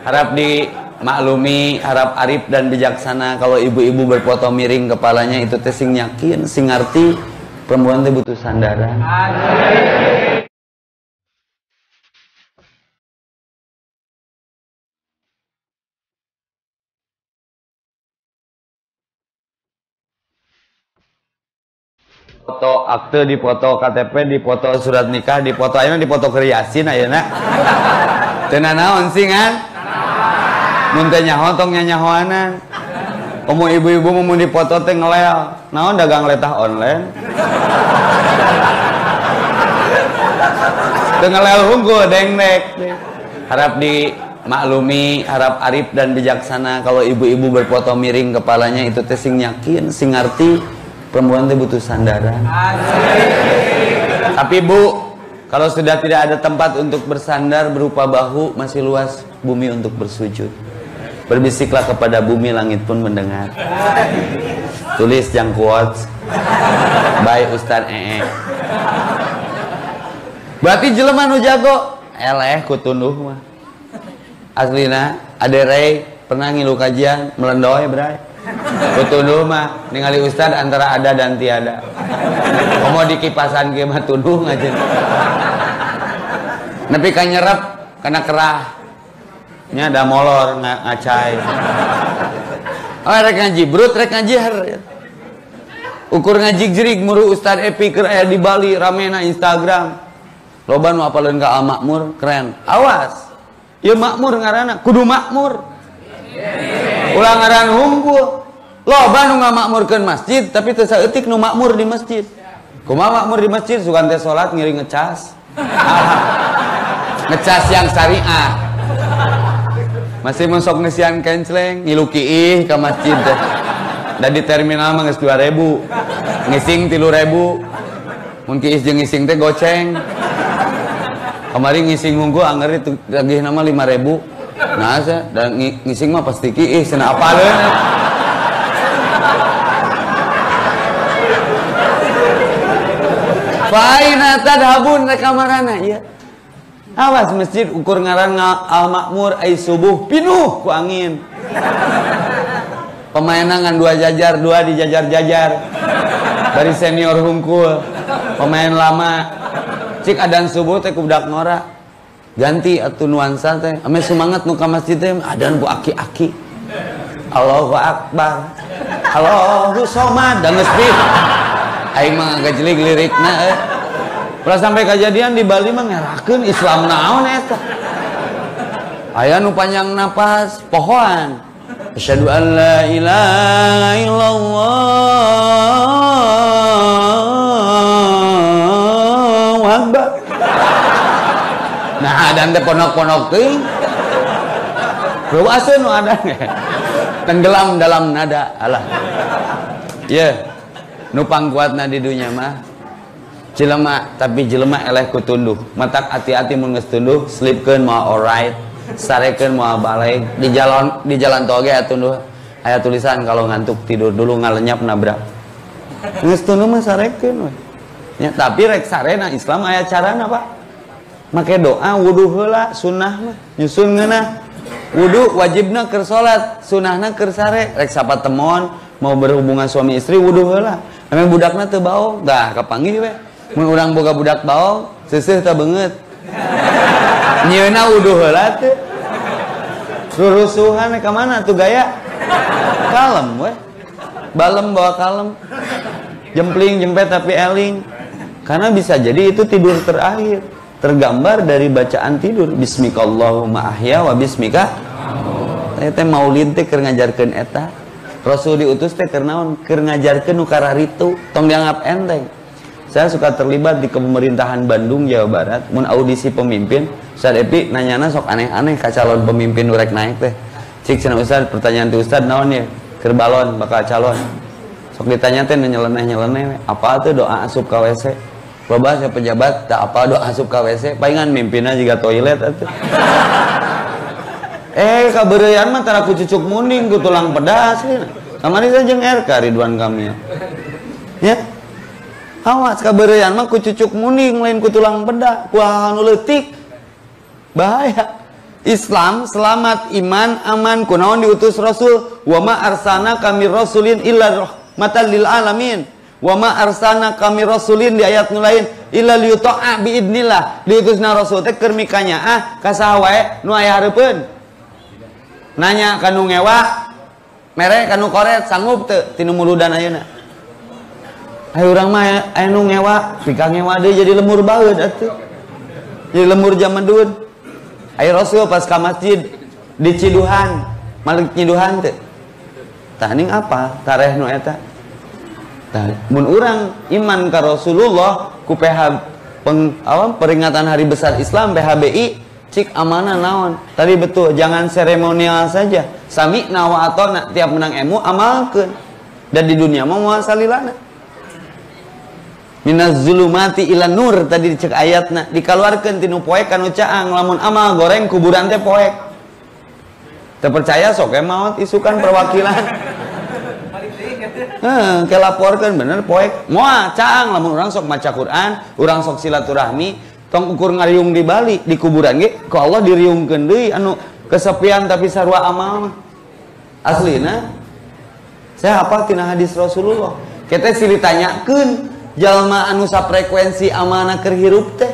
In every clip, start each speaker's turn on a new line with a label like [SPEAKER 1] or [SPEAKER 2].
[SPEAKER 1] Harap dimaklumi, harap arif dan bijaksana. Kalau ibu-ibu berfoto miring kepalanya itu teh sing yakin, sing ngarti perempuan teh butuh sandaran. Foto akte di foto KTP, di foto surat nikah, di foto ayeuna, di foto kriasin ayeuna. Teu naon sih kan? Mun teh nyaho tong nyanyahoanan. Komo ibu-ibu mun di foto teh ngelel. Naon dagang letah online? Teu ngelel hungkul dengdek. Harap dimaklumi, harap arif dan bijaksana. Kalau ibu-ibu berfoto miring kepalanya itu teh sing yakin, sing ngarti perempuan itu butuh sandaran. Tapi Bu, kalau sudah tidak ada tempat untuk bersandar berupa bahu, masih luas bumi untuk bersujud. Berbisiklah kepada bumi, langit pun mendengar. Tulis yang quotes by Ustaz Ee. Berarti jelema nu jago eleh ku tunduh mah. Aslina aderei pernah ngilu kajian melendoy bray. Kutunduh mah ningali Ustad antara ada dan tiada. Komo di kipasan ge mah tunduh ngajen. Nepi ka nyerep kana kerah. Nya da molor ngacai. Oh rek ngaji brut rek ngaji har. Ukur ngaji jerig muru Ustad Epi keur aya di Bali ramena Instagram. Loba nu apaleun ka Al Makmur keren. Awas. Ieu makmur ngaranna kudu makmur. Ulang ngaran hungkul. Loba nu ngamakmurkeun masjid tapi teu saeutik nu makmur di masjid. Kumaha makmur di masjid sugan teh salat ngiri ngecas. Ngecas yang syariah. Masih mensok ngesian kenceleng ngilu kiih ka masjid teh. Da di terminal mah geus 2000. Ngising 3000. Mun kiih jeung ngising teh goceng. Kamari ngising hungkul anger itu lagi nama 5000. Nah, dan ngising mah pasti kiih cenah apaleun. Faina tadhabun rekamarana ya. Awas masjid ukur ngaran Al Makmur ai subuh pinuh ku angin. Pemainna ngan 2 jajar, 2 dijajar-jajar. Dari senior hungkul. Pemain lama. Cik adan subuh teh ku budak ngora. Ganti atuh nuansa teh ame semangat nu ka masjid teh adan bu aki-aki. Allahu akbar. Allahu somad da geus pi. Aing mah gajelig lirikna Pernah sampai kejadian di Bali mah ngerakeun Islam naon eta. Aya nu panjang napas pohoan. Asyhadu an la ilaha illallah wa akbar. Nah, dan teh ponok-ponok teuing. Ruaseun nu ada. Tenggelam dalam nada. Alah. Ye. Nu pangkuatna di dunya mah jelema, tapi jelema eleh ku tunduh. Matak hati-hati mun geus tunduh, slipkeun moal alright, sarekeun moal balik. Di jalan tol ge tunduh aya tulisan kalau ngantuk tidur dulu ngalenyap nabrak. Geus tunduh mah sarekeun we. Ya, tapi rek sarena Islam aya carana, Pak. Make doa wudu heula, sunnah mah nyusun ngeunah. Wudu wajibna keur salat, sunnahna keur sare. Rek sapatemon mau berhubungan suami istri wudu heula. Ame budakna teu baong, dah kapanggih we. Mun urang boga budak baong, seuseuh teh beungeut. Nyieuna wudu heula teh. Rurusuhan ka mana tuh gaya? Kalem we. Balem bawa kalem. Jempling jempet tapi eling. Karena bisa jadi itu tidur terakhir. Tergambar dari bacaan tidur. Bismikallahumma ahya wa bismika. Teh maulid teh keur ngajarkeun eta. Rasul diutus teh keur naon? Keur ngajarkeun nu kararitu, tong dianggap enteng. Saya suka terlibat di pemerintahan Bandung, Jawa Barat. Mun audisi pemimpin, Ustaz Epi nanyana sok aneh-aneh ka calon pemimpin nu rek naik teh. Cik cenah Ustaz, pertanyaan ti Ustaz naon ye? Keur balon bakal calon. Sok ditanya teh nyeleneh-nyeleneh, apa tuh doa asup ka WC? Loba saya pejabat tak apa doa asup ka WC, palingan mimpinna jiga toilet atuh. Kabeureuyan mah tara ku cucuk munding ku tulang pedas we. Kamari jeung RK Ridwan Kamil. Ya. Awas kabeureuyan mah ku cucuk munding lain ku tulang pedas, ku anu leutik. Bahaya. Islam selamat, iman aman, kunaon diutus Rasul, wa ma arsana kami rasulin illa rahmatan lil alamin, wa ma arsana kami rasulin di ayat nu lain illa liyuta'a bi idnillah, diutusna Rasul teh keur mikanyaah ka saha wae nu aya hareupeun. Nanya kanu ngewa mere kanu koret sanggup teu tinu muludan ayeuna. Ayo urang mah aya nu ngewa, pika ngewa deui jadi lemur baeud atuh. Jadi lemur zaman dulu. Ayo Rasul pas ke masjid di Ciduhan, Malik Ciduhan teh. Tah apa? Tareh nu eta. Tah mun urang iman ka Rasulullah ku peringatan hari besar Islam PHBI cik amanah naon. Tadi betul, jangan seremonial saja. Sami'na wa ata'na, tiap menang emu amalkeun. Dan di dunia mah moal salilana. Minaz zulumati ila nur tadi dicek ayatna, dikeluarkan tinu poek kanu caang, lamun amal goreng kuburan teh poek. Terpercaya sok maot isukan perwakilan. Kelaporkan bener poek. Moal caang lamun urang sok maca Quran, urang sok silaturahmi, tong ukur ngariung di Bali di kuburan ge ku Allah diriungkeun deui anu kesepian tapi sarua amal mah. Aslina saya hafal tina hadis Rasulullah. Kita silih tanyakeun jalma anu frekuensi amanah keur hirup teh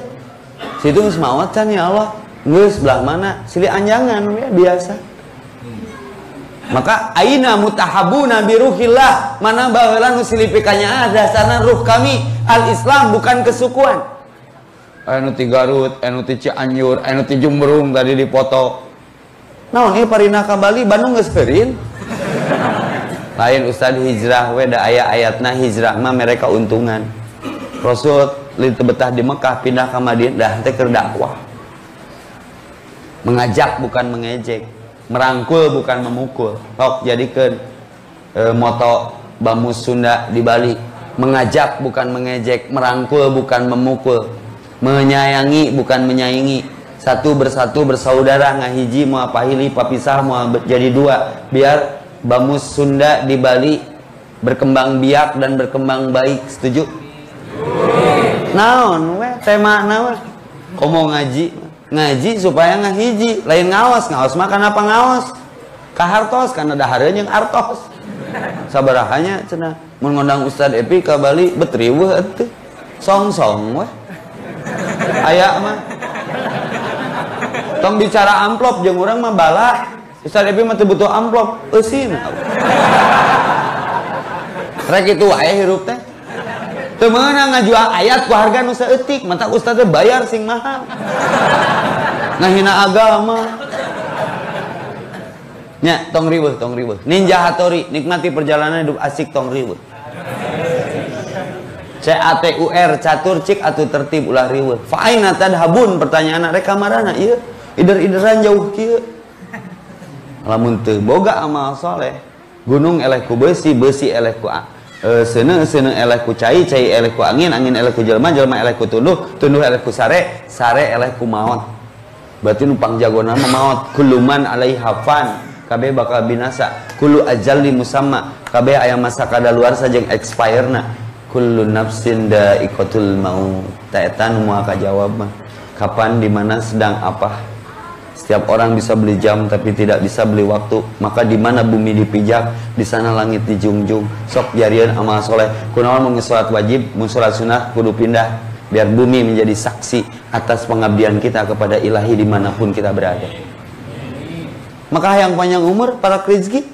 [SPEAKER 1] situ geus maot can ya Allah geus belah mana silih anjangan ya biasa. Maka aina mutahabuna bi ruhillah, mana baheula nu silih pikanya dasarna ruh kami al-Islam bukan kesukuan. Anu ti Garut, anu ti Cianjur, anu ti Jumbrung tadi dipoto. Naon ieu parina ka Bali Bandung geus heureun. Lain Ustad hijrah we da aya ayatna hijrah mah mereka untungan. Rasul lieu betah di Mekah pindah ke Madinah teh keur dakwah. Mengajak bukan mengejek, merangkul bukan memukul. Tok jadikeun moto Bamus Sunda di Bali. Mengajak bukan mengejek, merangkul bukan memukul, menyayangi bukan menyaingi. Satu bersatu bersaudara ngahiji moal pahili papisah moal jadi dua biar Bamus Sunda di Bali berkembang biak dan berkembang baik. Setuju? Naon we tema naon? Komo ngaji supaya ngahiji, lain ngaos mah kenapa ngaos? Kahartos kana dahareun jeung artos. Sabarahanya cenah mun ngundang Ustad Epi ka Bali betriweuh atuh. Song-song we. Aya mah. Tong bicara amplop jeung urang mah bala. Ustaz Epi mah teu butuh amplop, eusin. Rek kitu wae hirup teh. Teu meunang ngajual ayat ku harga nu saeutik, mantap ustaz teh bayar sing mahal. Ngahina agama. Nya, tong riweuh. Ninja Hattori, nikmati perjalanan hidup asik tong riweuh. CATUR catur cik atuh tertib ulah riweuh. Fa aina tadhabun pertanyaan rek kamarana ieu. Ider-ideran jauh kieu. Lamun teu boga amal soleh, gunung eleh ku besi eleh ku seuneu eleh ku cai eleh ku angin eleh ku jelema eleh ku tunduh eleh ku sare eleh ku maot. Berarti numpang jagona mah maot. Kuluman alaiha fan, kabeh bakal binasa. Kullu ajalli musamma, kabeh aya masa kadaluarsa jeung expire-na. Kullu nafsin da'iqatul maut. Ta eta nu moal kajawab mah. Kapan, di mana, sedang apa? Setiap orang bisa beli jam tapi tidak bisa beli waktu. Maka di mana bumi dipijak, di sana langit dijunjung. Sok jarian amal soleh. Kunaon mun salat wajib, mun salat sunah kudu pindah biar bumi menjadi saksi atas pengabdian kita kepada Ilahi dimanapun kita berada. Maka yang panjang umur para rezeki.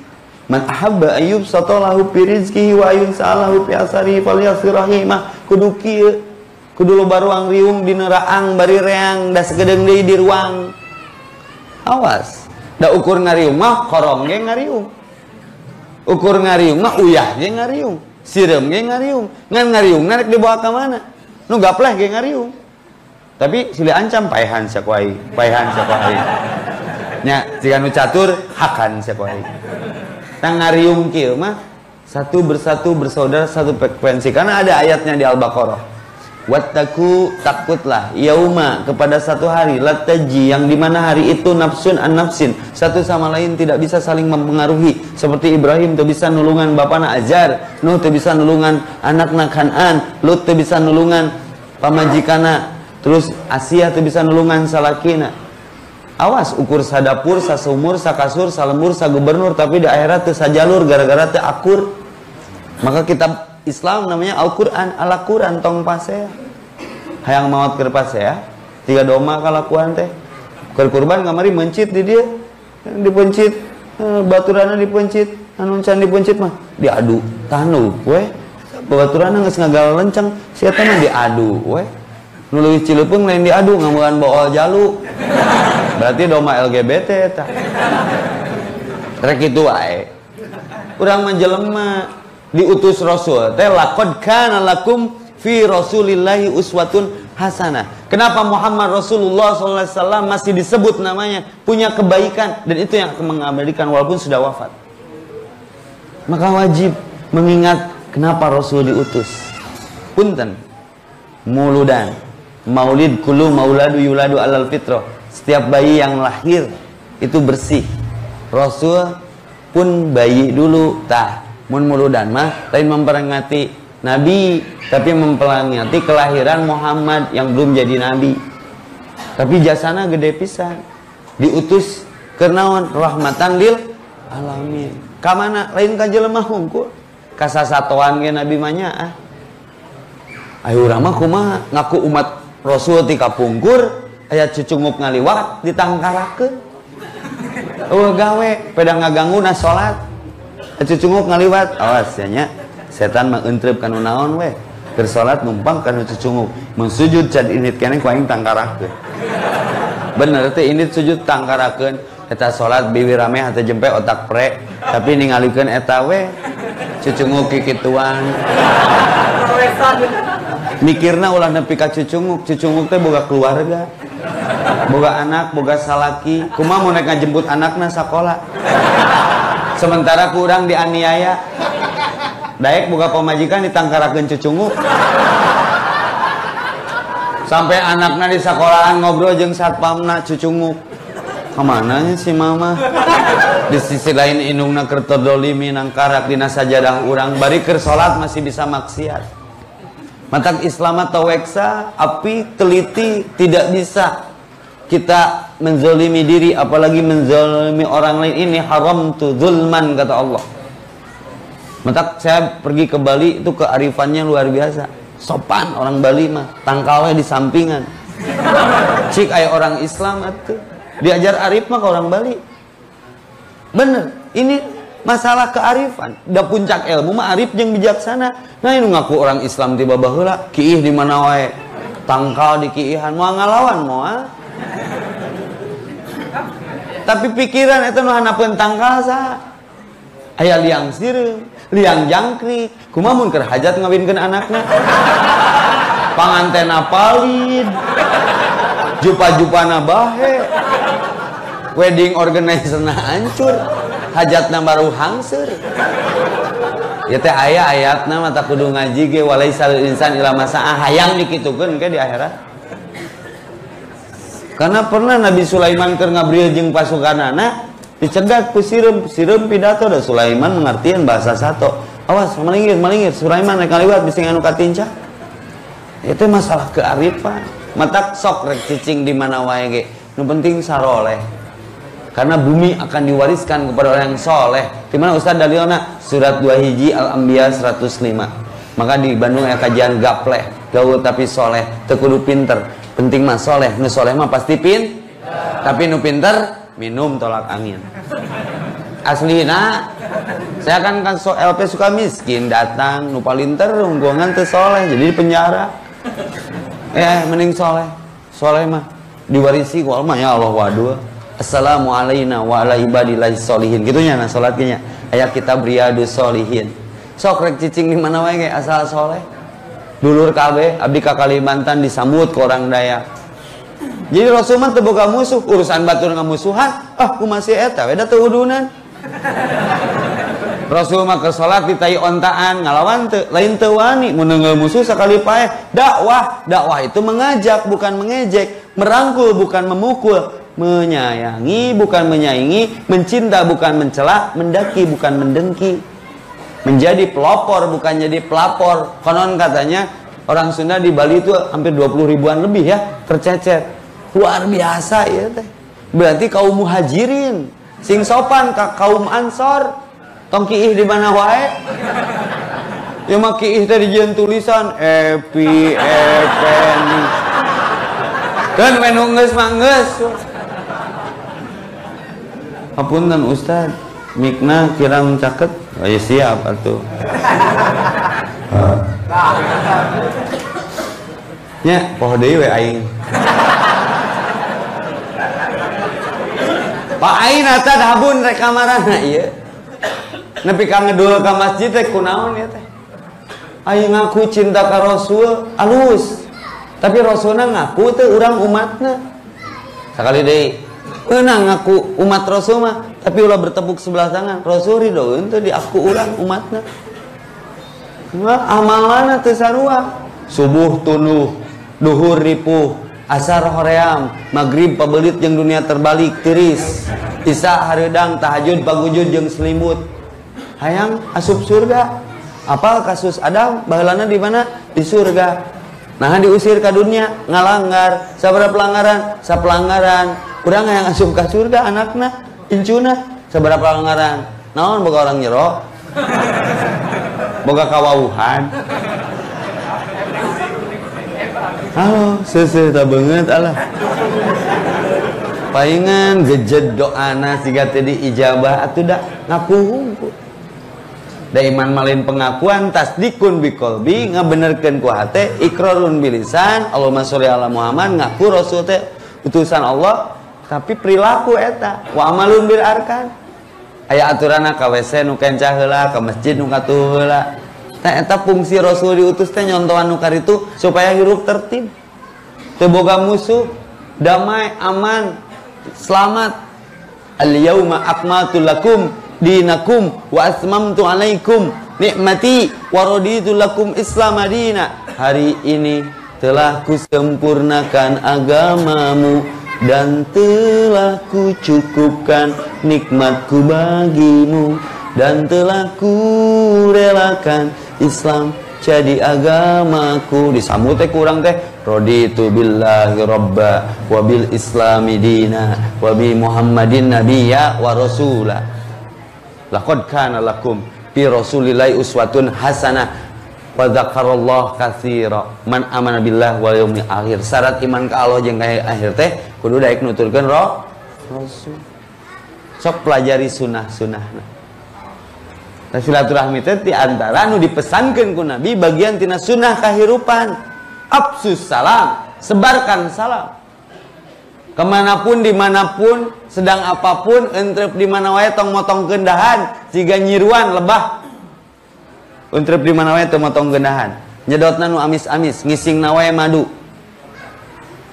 [SPEAKER 1] Man ahabba ayyub satalahu fi rizqihi wa ayun sa'alahu fi asari falyasirahi mah kudu kieu. Kudu loba ruang riung dina raang bari reang da sagedeung deui di ruang. Awas, da ukur ngariung mah korong ge ngariung. Ukur ngariung mah uyah ge ngariung, sireum ge ngariung. Ngan ngariung narek dibawa ka mana? Nu gapleh ge ngariung. Tapi silih ancam paehan sakuai, Nya, jika nu catur hakan sakuai. Tang ngariung kieu mah satu bersatu bersaudara satu frekuensi. Karena ada ayatnya di Al-Baqarah. Wattaku, takutlah yauma, kepada satu hari lataji, yang dimana hari itu nafsun an nafsin, satu sama lain tidak bisa saling mempengaruhi. Seperti Ibrahim tu bisa nulungan bapana Azar, Nuh tu bisa nulungan anakna Kan'an, Lut tu bisa nulungan pamajikana, terus Asia tu bisa nulungan salakina. Awas ukur sadapur, sasumur, sakasur, salembur, sagubernur, tapi di akhirat teu sajalur gara-gara teu akur. Maka kitab Islam namanya Al-Qur'an, Al-Qur'an tong pasea. Hayang maot keur pasea, 3 doma kalakuan teh. Keur kurban kamari mencit di dia. Dipencit, baturana dipencit, anu can dipencit mah diadu. Tanu we. Baturana geus ngagal lenceng, sia teh mah diadu we. Nu leuwih cileupeng lain diadu ngamuan bawa jalu. Berarti doma LGBT eta. Rek kitu wae. Urang menjelema diutus Rasul teh laqad kana lakum fi Rasulillahi uswatun hasanah. Kenapa Muhammad Rasulullah SAW masih disebut namanya punya kebaikan, dan itu yang akan mengabadikan walaupun sudah wafat. Maka wajib mengingat kenapa Rasul diutus. Punten muludan maulid kullu mauladu yuladu alal fitrah. Setiap bayi yang lahir itu bersih. Rasul pun bayi dulu tah. Mun muludan mah lain memperingati Nabi, tapi memperingati kelahiran Muhammad yang belum jadi Nabi. Tapi jasana gede pisan. Diutus kenaon rahmatan lil alamin. Ka mana? Lain ka jelema hungkul. Ka sasatoan ge Nabi mah nya ah. Ayo urang mah kumaha ngaku umat Rasul ti kapungkur, aya cucungup ngaliwat ditangkarakeun. Eueuh gawe peda ngaganggu na salat. Cucungup ngaliwat, awas nya. Setan mah entrep kanu naon we. Keur salat numpang kanu cucungup. Mun sujud cad init keneh ku aing tangkarakeun. Bener teh init sujud tangkarakeun. Eta salat bibi rame hate jempe otak pre, tapi ningalikeun eta we. Cucungup kikituan. Mikirna ulah nepi ka cucungup. Cucungup teh boga keluarga. Boga anak, boga salaki. Kumaha mun rek ngajemput anakna sakola. Sementara kurang dianiaya. Daek boga pamajikan ditangkarakeun cucungup. Sampai anakna di sekolahan ngobrol jeung satpamna cucungup. Kamananya si mama? Di sisi lain indungna keur terdolimi nangkarak dina sajadah urang, bari keur salat masih bisa maksiat. Matak Islam atau weksa, api teliti tidak bisa kita menzalimi diri, apalagi menzalimi orang lain. Ini haram tu zulman kata Allah. Matak saya pergi ke Bali itu kearifannya luar biasa. Sopan orang Bali mah, tangkalnya di sampingan. Cik aya orang Islam atuh diajar arif mah ke orang Bali. Bener, ini masalah kearifan. Da puncak ilmu mah arif jeung bijaksana. Nah ini ngaku orang Islam tiba baheula, kiih di mana wae. Tangkal di kiihan moal ngalawan moal. Tapi pikiran eta nu hanapeun tangkal saha? Aya liang sireung, liang jangkrik. Kumaha mun keur hajat ngawinkeun anakna? Pangantena palid. Jupa-jupana bahe. Wedding organizer-na hancur. Hajatna baru hangseur. Ya teh aya ayatna mah tak kudu ngaji ge walaisal insan ila masa'a, hayang dikitukeun ke di akhirat. Karena pernah Nabi Sulaiman keur ngabrieul jeung pasukanana dicegat ku sireum pidato da Sulaiman mengartieun bahasa sato. Awas malingir Sulaiman rek ngaliwat bising anu katincah. Itu masalah kearifan. Matak sok rek cicing di mana wae ge. Nu penting saroleh. Karena bumi akan diwariskan kepada orang yang soleh. Di mana Ustaz dalilna? Surat 2 hiji Al-Anbiya 105. Maka di Bandung aya kajian gapleh, gaul tapi soleh, teu kudu pinter. Penting mah soleh. Nu soleh mah pasti tapi nu pinter minum tolak angin. Aslina saya kan LP suka miskin datang nu palinter ungguangan teu soleh jadi di penjara. Mending soleh mah diwarisi ku Allah ya Allah wadua. Assalamualaikum wa ala ibadillahi sholihin. Gitunya nah salatnya. Aya kitab Riyadus Sholihin. Sok rek cicing di mana wae ge asal soleh. Dulur kabeh abdi ka Kalimantan disambut ke orang Dayak. Jadi Rasul mah teu boga musuh, urusan batur ngamusuhan, kumaha si eta we da teu udunan. Rasul mah keur salat di tai ontaan ngalawan teu, lain teu wani mun neungeul musuh sakali paeh. Dakwah itu mengajak bukan mengejek, merangkul bukan memukul, menyayangi bukan menyaingi, mencinta bukan mencela, mendaki bukan mendengki. Menjadi pelopor bukan jadi pelapor. Konon katanya orang Sunda di Bali itu hampir 20 ribuan lebih ya tercecer. Luar biasa ya teh. Berarti kaum muhajirin sing sopan ka kaum ansor. Tong kiih di mana wae. Ya mah kiih teh dijieun tulisan Epi Effendi. Kan menu geus mah geus. Hapunten Ustaz, mikna kirang caket. Oh ya siap atuh. Nya poho deui we aing. Pak aing asa dabun rek kamarana ieu. Nepi ka ngedul ka masjid teh kunaon ya teh? Aing ngaku cinta ka Rasul, alus. Tapi Rasulna ngaku teh urang umatna. Sakali deui, eunang ngaku umat Rasul mah, tapi ulah bertepuk sebelah tangan. Rasul ridho teh diaku urang umatna. Amalana teu sarua. Subuh tunduh, duhur ripuh, asar hoream, magrib pabelit jeung dunia terbalik tiris, isya hareudang, tahajud pagujud jeung selimut. Hayang asup surga. Apal kasus Adam baheulana di mana? Di surga. Nah diusir ke dunia ngalanggar. Sabaraha pelanggaran? Sapelanggaran. Urang hayang asup ka surga anakna, incuna. Sabaraha pelanggaran? Naon boga orang nyero? Boga kawauhan. Halo, seuseuh ta beungeut alah. Paingan gejed doana siga teh diijabah atuh da ngapuhung. Da iman malin pengakuan tasdikun biqalbi ngabenerkeun ku hate iqrarun bilisan Allahumma sholli ala Muhammad ngaku rasul teh utusan Allah tapi perilaku eta wa amalun bil arkan aya aturana ka WC nu kencah heula ka masjid nu katuh heula tah eta fungsi rasul diutus teh nyontohan nu karitu supaya hirup tertib teu boga musuh damai aman selamat al yauma akmaltu lakum dinakum wa asmamtu alaikum nikmati wa raditu lakum Islam madina. Hari ini telah kusempurnakan agamamu dan telah kucukupkan nikmatku bagimu dan telah kurelakan Islam jadi agamaku. Disambut teh kurang teh raditu billahi robba wa bil islami dina wa bi Muhammadin nabiyya wa rasula. Laqad kana lakum fi rasulillahi uswatun hasanah wa dzakarallahu katsira man amana billah wal yaumil akhir. Syarat iman ka Allah jeung ka akhir teh kudu daek nuturkeun rasul. Sok pelajari sunah-sunahna. Nah, silaturahmi teh di antara anu dipesankeun ku Nabi bagian tina sunah kahirupan. Afsus salam, sebarkan salam. Kemanapun dimanapun sedang apapun entrep di mana wae tong motong gendahan siga nyiruan lebah entrep di mana wae tong motong gendahan nyedotna nu amis-amis ngisingna wae madu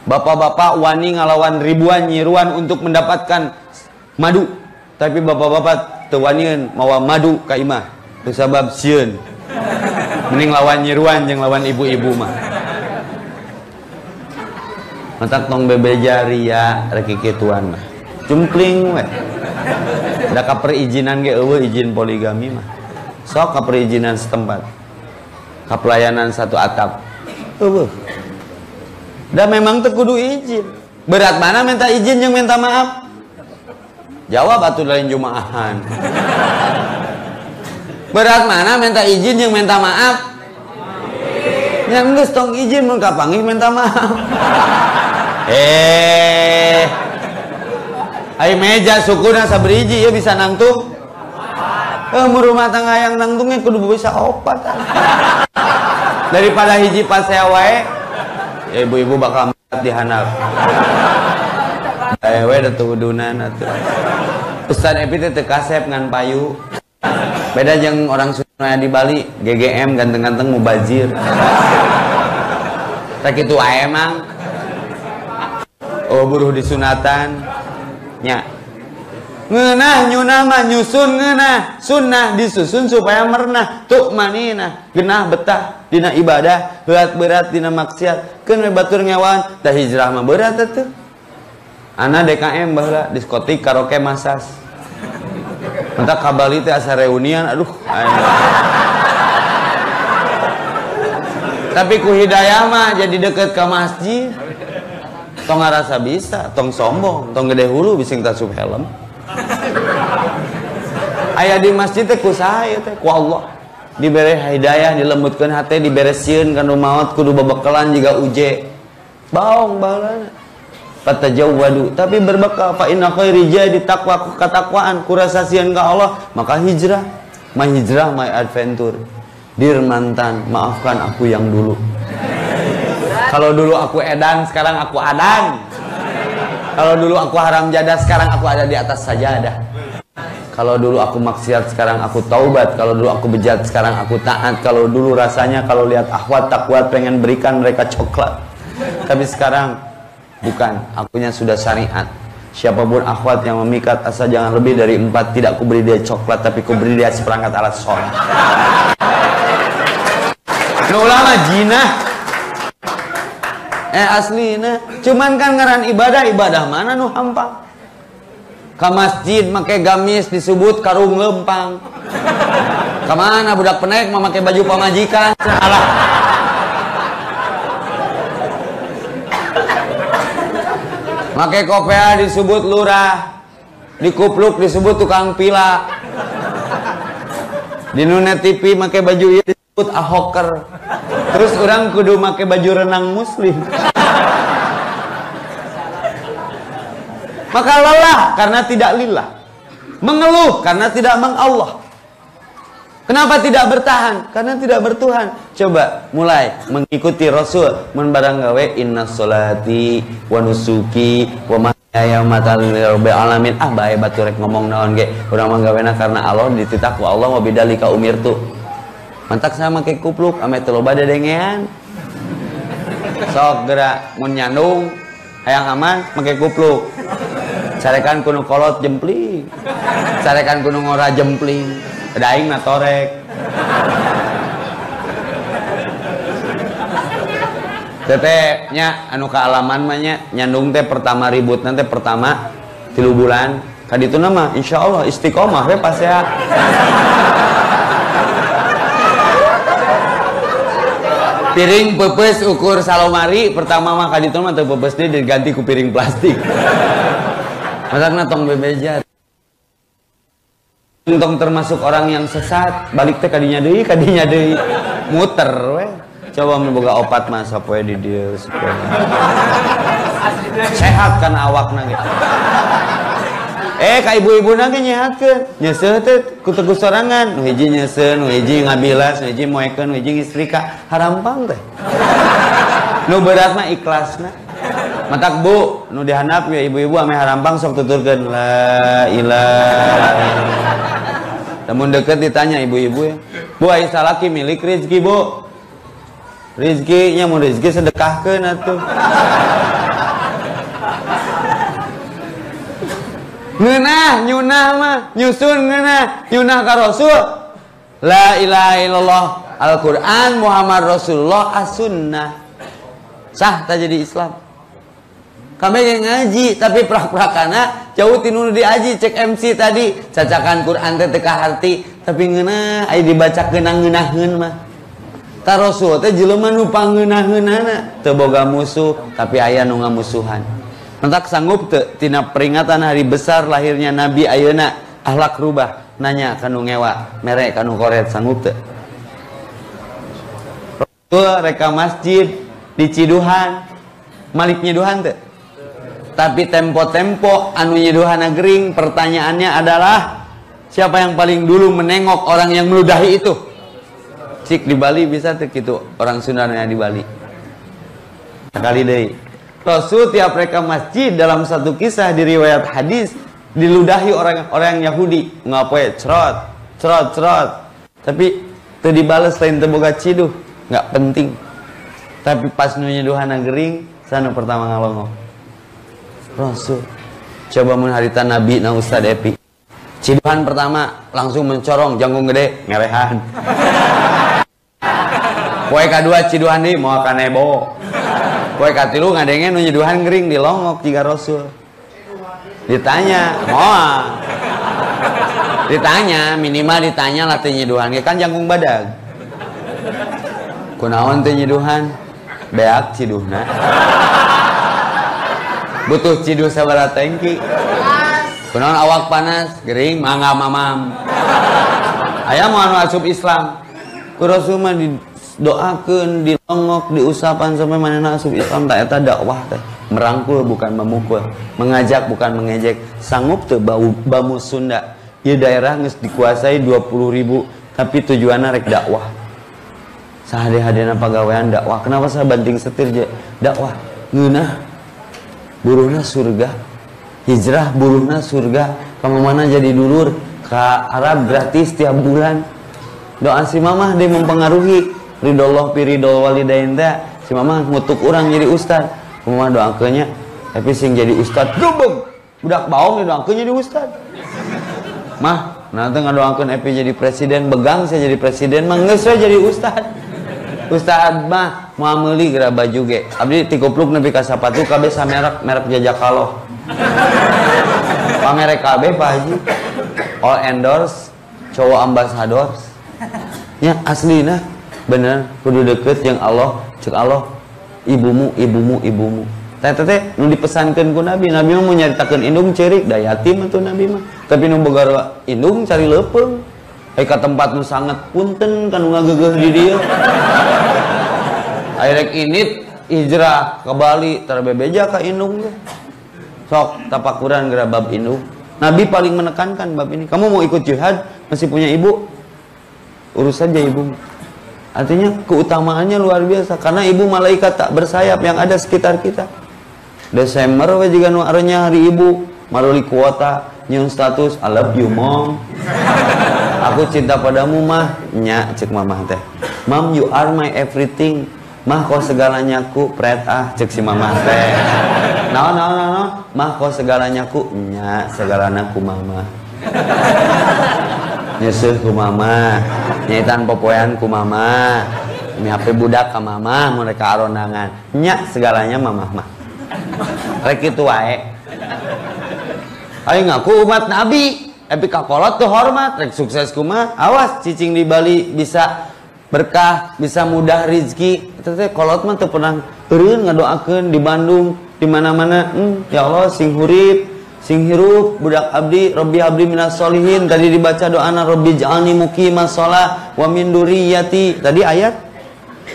[SPEAKER 1] bapak-bapak wani ngalawan ribuan nyiruan untuk mendapatkan madu tapi bapak-bapak teu wanieun mawa madu ka imah teu sabab sieun mending lawan nyiruan jeung lawan ibu-ibu mah matak tong bebeja ria rek kituan mah cumpling we da ka perizinan ge eueuh izin poligami mah sok ka perizinan setempat ka pelayanan satu atap eueuh da memang teu kudu izin berat mana minta izin jeung minta maaf jawab atuh lain jumaahan berat mana minta izin jeung minta maaf yang geus tong izin mun kapanggih minta maaf ai meja sukuna sabriji ya bisa nangtung mun rumah tangga yang nangtungnya kudu bisa opat daripada hiji pasea wae ibu-ibu bakal mati dihanap we da tudunan atuh Ustaz Epi teh teu kasep ngan payu beda jeung orang Sunda di Bali GGM ganteng-ganteng mubazir tak kitu wae emang oh buruh disunatan nya ngeunah nyunah mah nyusun ngeunah sunnah disusun supaya mernah tuk manina genah betah dina ibadah berat berat dina maksiat keun we batur ngewan tah hijrah mah berat atuh ana DKM baheula diskotik karaoke masas mentak ka Bali teh asa reunian aduh tapi ku hidayah mah jadi deket ka masjid tong ngarasa bisa, tong sombong, tong gede hulu bising tasup helm. Aya di masjid teh ku saha teh ku Allah dibere hidayah, dilembutkeun hate, diberesieun kana maot kudu babakalan jiga uje baong baheulana fatajawwadu, tapi berbekal fa inna khairi jadi takwa katakwaan kurasa sieun ka Allah, maka hijrah my adventure. Dir mantan, maafkan aku yang dulu. Kalau dulu aku edan, sekarang aku adan. Kalau dulu aku haram jadah, sekarang aku ada di atas sajadah. Kalau dulu aku maksiat, sekarang aku taubat. Kalau dulu aku bejat, sekarang aku taat. Kalau dulu rasanya kalau lihat akhwat takwat pengen berikan mereka coklat, tapi sekarang bukan, akunya sudah syariat. Siapapun akhwat yang memikat asal jangan lebih dari 4, tidak kuberi dia coklat, tapi kuberi dia seperangkat alat sholat. Nu ulama jinah. Aslina, cuman kan ngaran ibadah mana nu hampang. Ka masjid make gamis disebut karung lempang. Kamana budak penaik memakai baju pamajikan. Salah. Make kopea disebut lurah. Dikupluk disebut tukang pila. Di Nuna TV make baju ieu disebut ahoker. Terus orang kudu make baju renang muslim. Maka lelah karena tidak lillah, mengeluh karena tidak mengallah. Kenapa tidak bertahan? Karena tidak bertuhan. Coba mulai mengikuti Rasul. Mun barang gawe inna sholati wa nusuki wa mahyaya wa mamati lillahil alamin. Bae batu rek ngomong naon ge. Urang mah gawena karena Allah dititah ku Allah wa bidzalika umirtu. Mantak saya make kupluk ame teu loba dedengean. Sok geura mun nyandung hayang aman make kupluk. Carekan kuno kolot jempling, carekan kuno ngora jempling, daing na torek. Tete nya anu kaalaman mah nya nyandung teh pertama ribut nanti pertama 3 bulan. Kaditu nama insyaallah istiqomah we pas ya. Piring pepes ukur salomari pertama mah kaditu mah teu pepes deui diganti ku piring plastik. Masakna tong bebejat. Tong termasuk orang yang sesat, balik teh kadinya deui, muter we. Coba memboga opat mah sapoe di dieu supaya sehat kana awakna ge. Ka ibu-ibuna ge nyehatkeun. Nyeuseuh teh ku teguh sorangan, nu hiji nyeuseuh, nu hiji ngabilas, nu hiji moekeun, nu hiji istrika, harampang teh. Nu berat mah ikhlasna. Matak bu, nu dihandap ya ibu-ibu ame harampang sok tuturkeun la ilaha illallah. Namun deket ditanya ibu-ibu ya, bu aya salaki milik rezeki bu. Rezekinya mau rezeki sedekahkeun atuh. Ngeunah nyunah mah, nyusun ngeunah, nyunah ka Rasul. La ilaha illallah, Al-Qur'an, Muhammad Rasulullah, as-sunnah. Sah tak jadi Islam. Kami yang ngaji tapi prak-prakana jauh tinu diaji cek MC tadi cacakan Quran teh teu kaharti tapi ngeunah aya dibaca geunah-ngeunaheun mah. Ta Rasul teh jelema nu pangeunah-ngeunana teu boga musuh tapi aya nu ngamusuhan. Mentak sanggup teu tina peringatan hari besar lahirnya Nabi ayeuna akhlak rubah nanya kanu ngewa mere kanu koret sanggup teu? Rasul reka masjid di Ciduhan Malik nyeduhan teu? Tapi tempo-tempo anu nyeduhan gering, pertanyaannya adalah siapa yang paling dulu menengok orang yang meludahi itu? Cik di Bali bisa tuh gitu orang Sundanya di Bali. Sekali deui. Rasul tiap reka masjid dalam satu kisah di riwayat hadis diludahi orang Yahudi, ngapoe cerot. Tapi teu dibales lain teu boga ciduh, enggak penting. Tapi pas nu nyeduhan gering, sana pertama ngalongok. Rasul coba mun harita Nabi na Ustad Epi ciduhan pertama langsung mencorong janggung gede ngelehan. Poe kadua ciduhan deui moal ka nebo. Poe katilu ngadenge nu nyeduhan gering dilongok jiga Rasul. Ditanya, moal. Ditanya, minimal ditanya lah teh nyeduhan kan janggung badag. Kunaon teh nyeduhan? Beak ciduhna. butuh cidu sabaraha tangki. Kunaon awak panas gering mangga mamam. Aya mau anu asup Islam ku Rasul mah didoakeun dilongok diusapan sampai manehna asup Islam tak eta dakwah teh merangkul bukan memukul mengajak bukan mengejek sanggup teu bamu Sunda ieu daerah geus dikuasai 20.000 tapi tujuanna rek dakwah sahade-hadena pagawean dakwah kenapa saya banting setir dakwah ngeunah buruhna surga hijrah buruhna surga kamana jadi dulur ka Arab gratis tiap bulan doa si mamah dia mempengaruhi ridollah piridol walidain teh si mamah ngutuk orang jadi ustad mamah doakeunnya tapi sing jadi ustad gebeg budak baong doakeun jadi ustad mah nanti ngadoakeun epi jadi presiden begang saya jadi presiden mah geus we jadi ustad ustad mah moal meuli geura baju ge abdi tikupluk nepi ka sapatu kabeh samerek jajakaloh pamerek kabeh Pak Haji all endorse cowok ambassador ya aslina bener kudu deket yang Allah cek Allah ibumu teh nu dipesankeun ku Nabi mah mau nyaritakeun indung ceurik da yatim atuh Nabi mah tapi nu boga indung cari leupeung aya ka tempat nu sangat punten kanu ngageugeuh di dieu aya rek init hijrah ke Bali terbebeja ka indung teh sok tapakuran geura bab indung Nabi paling menekankan bab ini kamu mau ikut jihad masih punya ibu urus saja ibu artinya keutamaannya luar biasa karena ibu malaikat tak bersayap yang ada sekitar kita Desember we juga nu arenya hari ibu maruli kuota nyeun status I love you mom aku cinta padamu mah nya cek mamah teh mom you are my everything mah kau segalanya ku pret cek si mamah teh no mah kau segalanya ku nya segalana ku mama nyeuseul ku mama nyaitan popoean ku mama miape budak ka mama mun rek arondangan nya segalanya mamah mah rek kitu wae aing ngaku umat Nabi tapi kakolot teu hormat rek sukses kumaha awas cicing di Bali bisa berkah bisa mudah rezeki eta teh kolot mah teu pernah eureun ngadoakeun di Bandung di mana-mana ya Allah sing hurip sing hirup budak abdi Rabbi abdi minas solihin tadi dibaca doana Rabbi ja'alni muqimas shalah wa min durriyyati tadi ayat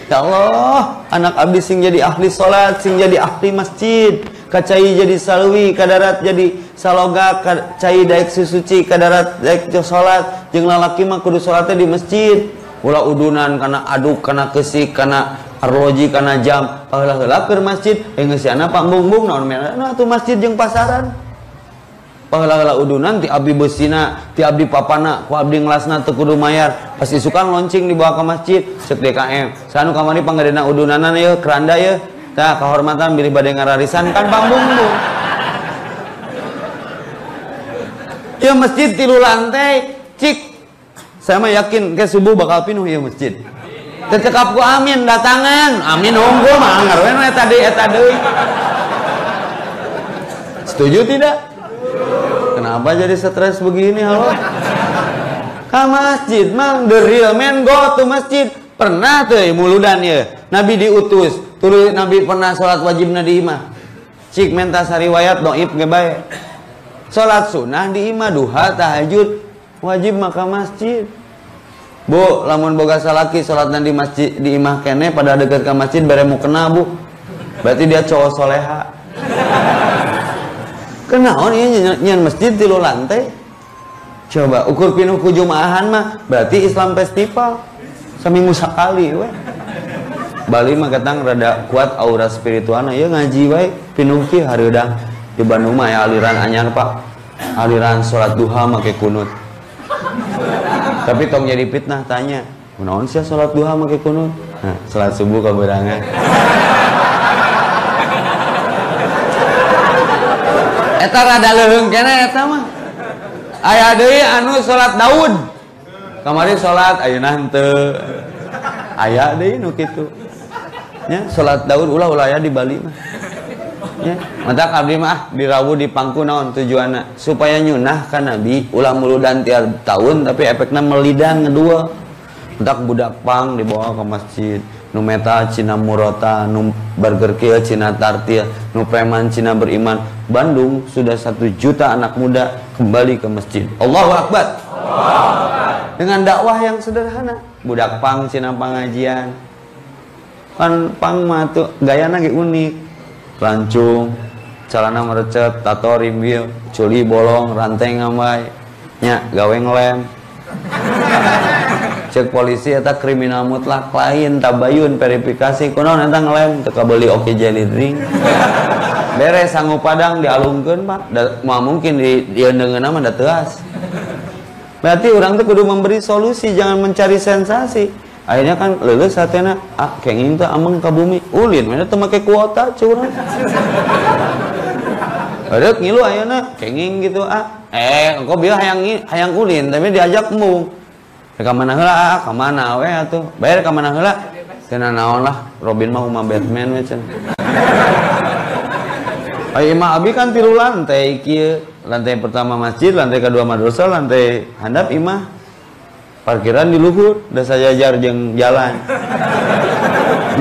[SPEAKER 1] ya Allah anak abdi sing jadi ahli salat sing jadi ahli masjid kacai jadi salwi kadarat jadi saloga kacai daek susuci kadarat daek salat jeung lalaki mah kudu salatnya di masjid ulah udunan kana aduk kana kesik kana arloji kana jam paheula-heula keur masjid geus siana pambung-bung naon menana atuh masjid jeung pasaran paheula-heula udunan ti abdi beusina ti abdi papana ku abdi ngelasna teu kudu mayar pas isukan loncing dibawa ke masjid ceuk DKM sanu kamari panggadena udunana ye keranda ye tah kahormatan bilih bade ngararisan kan pambung-bung ya masjid 3 lantai cik saya mah yakin ke subuh bakal pinuh ya masjid tetep ku amin datangan amin unggul mah ngareun eta deui setuju tidak kenapa jadi stres begini halo ka masjid mah the real man go to masjid pernah teh muludan ya Nabi diutus tuluy Nabi pernah salat wajibna di imah cik mentas riwayat dhaif ge bae salat sunah di imah duha tahajud wajib maka masjid bu lamun boga salaki salatna di masjid di imah kene pada deket ke masjid bare mu kena bu berarti dia cowok soleha kenaon ieu nyeun masjid 3 lantai coba ukur pinuh ku jumaahan mah berarti Islam festival seminggu sekali we Bali mah katang rada kuat aura spiritualna ya ngaji wae pinuh ki hareudang di Bandung mah ya aliran anyar Pak aliran salat duha make kunut tapi tong jadi fitnah tanya kunaon sia salat duha make kunut nah salat subuh kaberangan eta rada leuheung keneh eta mah aya deui anu salat Daud kamari salat ayeuna henteu aya deui nu kitu nya salat Daud ulah aya di Bali mah ya matak abdi mah dirawu di pangku naon tujuanna supaya nyunah ka Nabi ulah muludan tiap tahun tapi efekna melidan ngedua matak budak pang dibawa ke masjid nu meta cina murota, nu burger kieu cina tartil, nu preman cina beriman. Bandung sudah 1 juta anak muda kembali ke masjid. Allahu Akbar. Dengan dakwah yang sederhana. Budak pang cina pengajian. Kan pang mah tuh gayana ge unik. Lancung, celana merecet, tato rimbil, culi bolong, rantai ngambai, nya gawe ngelem. Cek polisi eta kriminal mutlak lain tabayun verifikasi kunaon eta ngelem teu kabeli oke jelly drink. Beres sanggup padang dialungkeun Pak. Mau mungkin di eundeungeunna mah da teuas. Berarti orang tuh kudu memberi solusi, jangan mencari sensasi. Akhirnya kan leuleus satena kenging teh ameng ka bumi ulin mana teu make kuota curang. Adeuk ngilu ayeuna kenging gitu engko bieu hayang ulin tapi diajak embung. Ka mana heula ka mana we atuh. Bayar ka mana heula? Teu naon lah, Robin mah umah Batman we cenah. Ai imah abi kan 3 lantai kieu. Lantai pertama masjid, lantai kedua madrasah, lantai handap imah. Parkiran di luhur, da sajajar jeung jalan.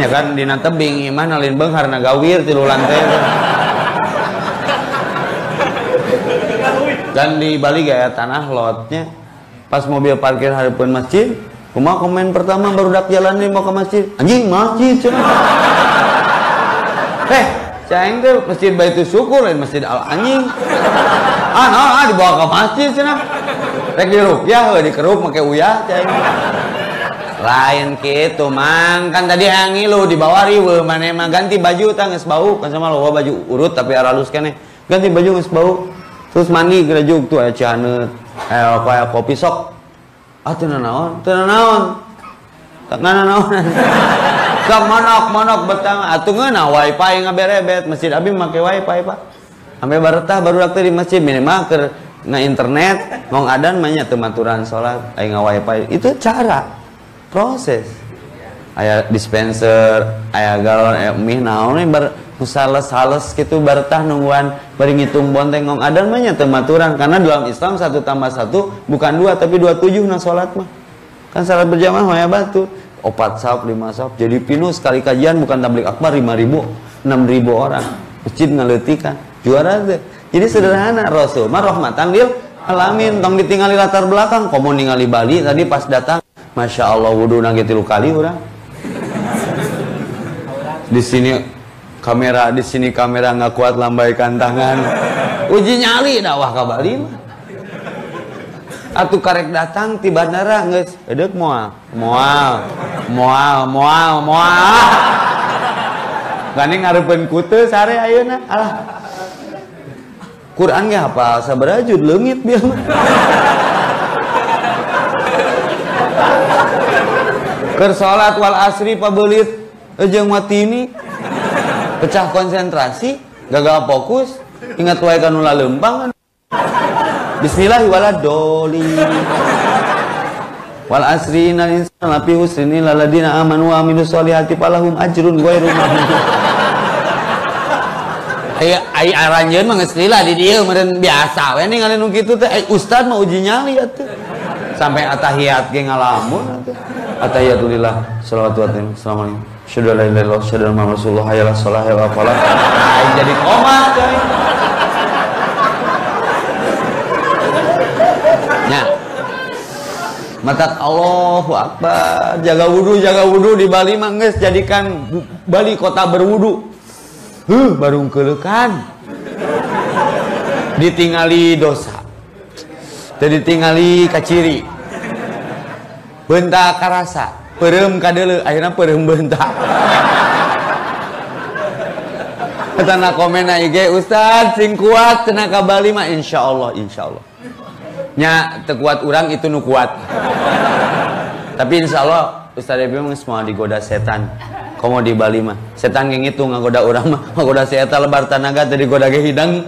[SPEAKER 1] Nya kan dina tebing imah nalin beunghar na gawir 3 lantai. Dan di Bali gaya tanah lotnya. Pas mobil parkir hareupeun masjid, kumaha komen pertama barudak jalan mau ke masjid. Anjing masjid cenah. Caing teh masjid Baitul Syukur lain masjid Al anjing. Dibawa ke masjid cenah. Rek dirukyah dikeruk make uyah caing. Lain kitu mang kan tadi hayang ngilu dibawa riweuh maneh mah ganti baju tah geus bau kan sama loba baju urut tapi aralus keneh. Ganti baju geus bau. Terus mandi gerejuk tuh aya cihaneut, aya kopi sok. Teu naon. Tak naon. Sok monok betang atuh ngeuna wifi ngaberebet masjid abi make wifi Pak. Sampai baretah barudak teh di masjid minimal keur internet ngong adan mah nya teu maturan salat aya wifi. Itu cara proses. Aya dispenser, aya galon, aya mie naon we bar sales kitu baretah nungguan bari ngitung bonteng ngong adan mah nya teu maturan karena dalam Islam 1 tambah 1 bukan 2 tapi 27 na salat mah. Kan salat berjamaah mah ya batu. 4 saf, 5 saf. Jadi pinu sekali kajian bukan tablik akbar 5.000, 6.000 orang. Masjid ngaleutikan. Juara teh. Jadi sederhana Rasul mah rahmatan lil alamin. Tong ditingali latar belakang, komo ningali Bali tadi pas datang. Masya Allah wudu nage 3 kali urang. Di sini kamera nggak kuat lambaikan tangan. Uji nyali dakwah ka Bali mah. Atuh karek datang ti bandara geus edeuk moal. Gani ngareupeun kuteu sare ayeuna. Alah. Quran ge hafal sabaraha juz leungit bieu mah. Keur salat wal asri pabeulit jeung matini. Pecah konsentrasi, gagal fokus, ingat wae ka nu laleumpang. Bismillahi waladolin. Wal asri innal insana lafi husrin illal ladzina amanu wa amilus solihati falahum ajrun ghairu mamnun. Ai aranjeun mah geus lila di dieu meureun biasa we ningali nu kitu teh ustad mah uji nyali atuh. Sampai atahiyat ge ngalamun atuh. Atahiyatulillah shalawatu wa salam. Assalamualaikum. Syada la ilaha illallah syada Muhammad rasulullah hayya ala shalah hayya ala falah. Jadi komat coy. Matak Allahu Akbar, jaga wudu di Bali mah geus jadikan Bali kota berwudu. Baru keulekan. Ditingali dosa. Teu ditingali kaciri. Beunta karasa, peureum kadeuleu, akhirna peureum beunta. Katana komen IG, Ustaz sing kuat cenah ka Bali mah insyaallah. Nya teu kuat urang itu nu kuat. Tapi insyaallah Ustaz Depi mah semua digoda setan. Komo di Bali mah setan ge ngitung ngagoda urang mah ngagoda setan lebar tanaga teh digoda ge hidang.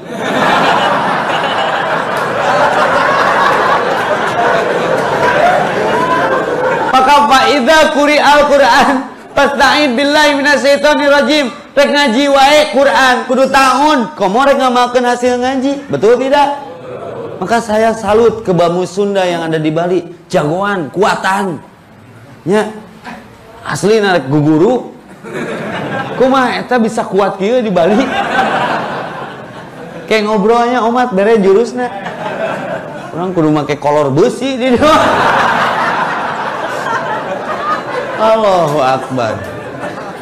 [SPEAKER 1] Maka fa idza quri'al Qur'an fasta'id billahi minasyaitonir rajim. Rek ngaji wae Quran kudu tahun. Komo rek ngamalkeun hasil ngaji. Betul tidak? Maka saya salut ke Bamus Sunda yang ada di Bali, jagoan, kuatan. Ya. asli narek guguru kumaha eta bisa kuat kieu di Bali kayak ngobrolnya omat bere jurusna orang kudu make kolor besi di dieu. Allahu Akbar.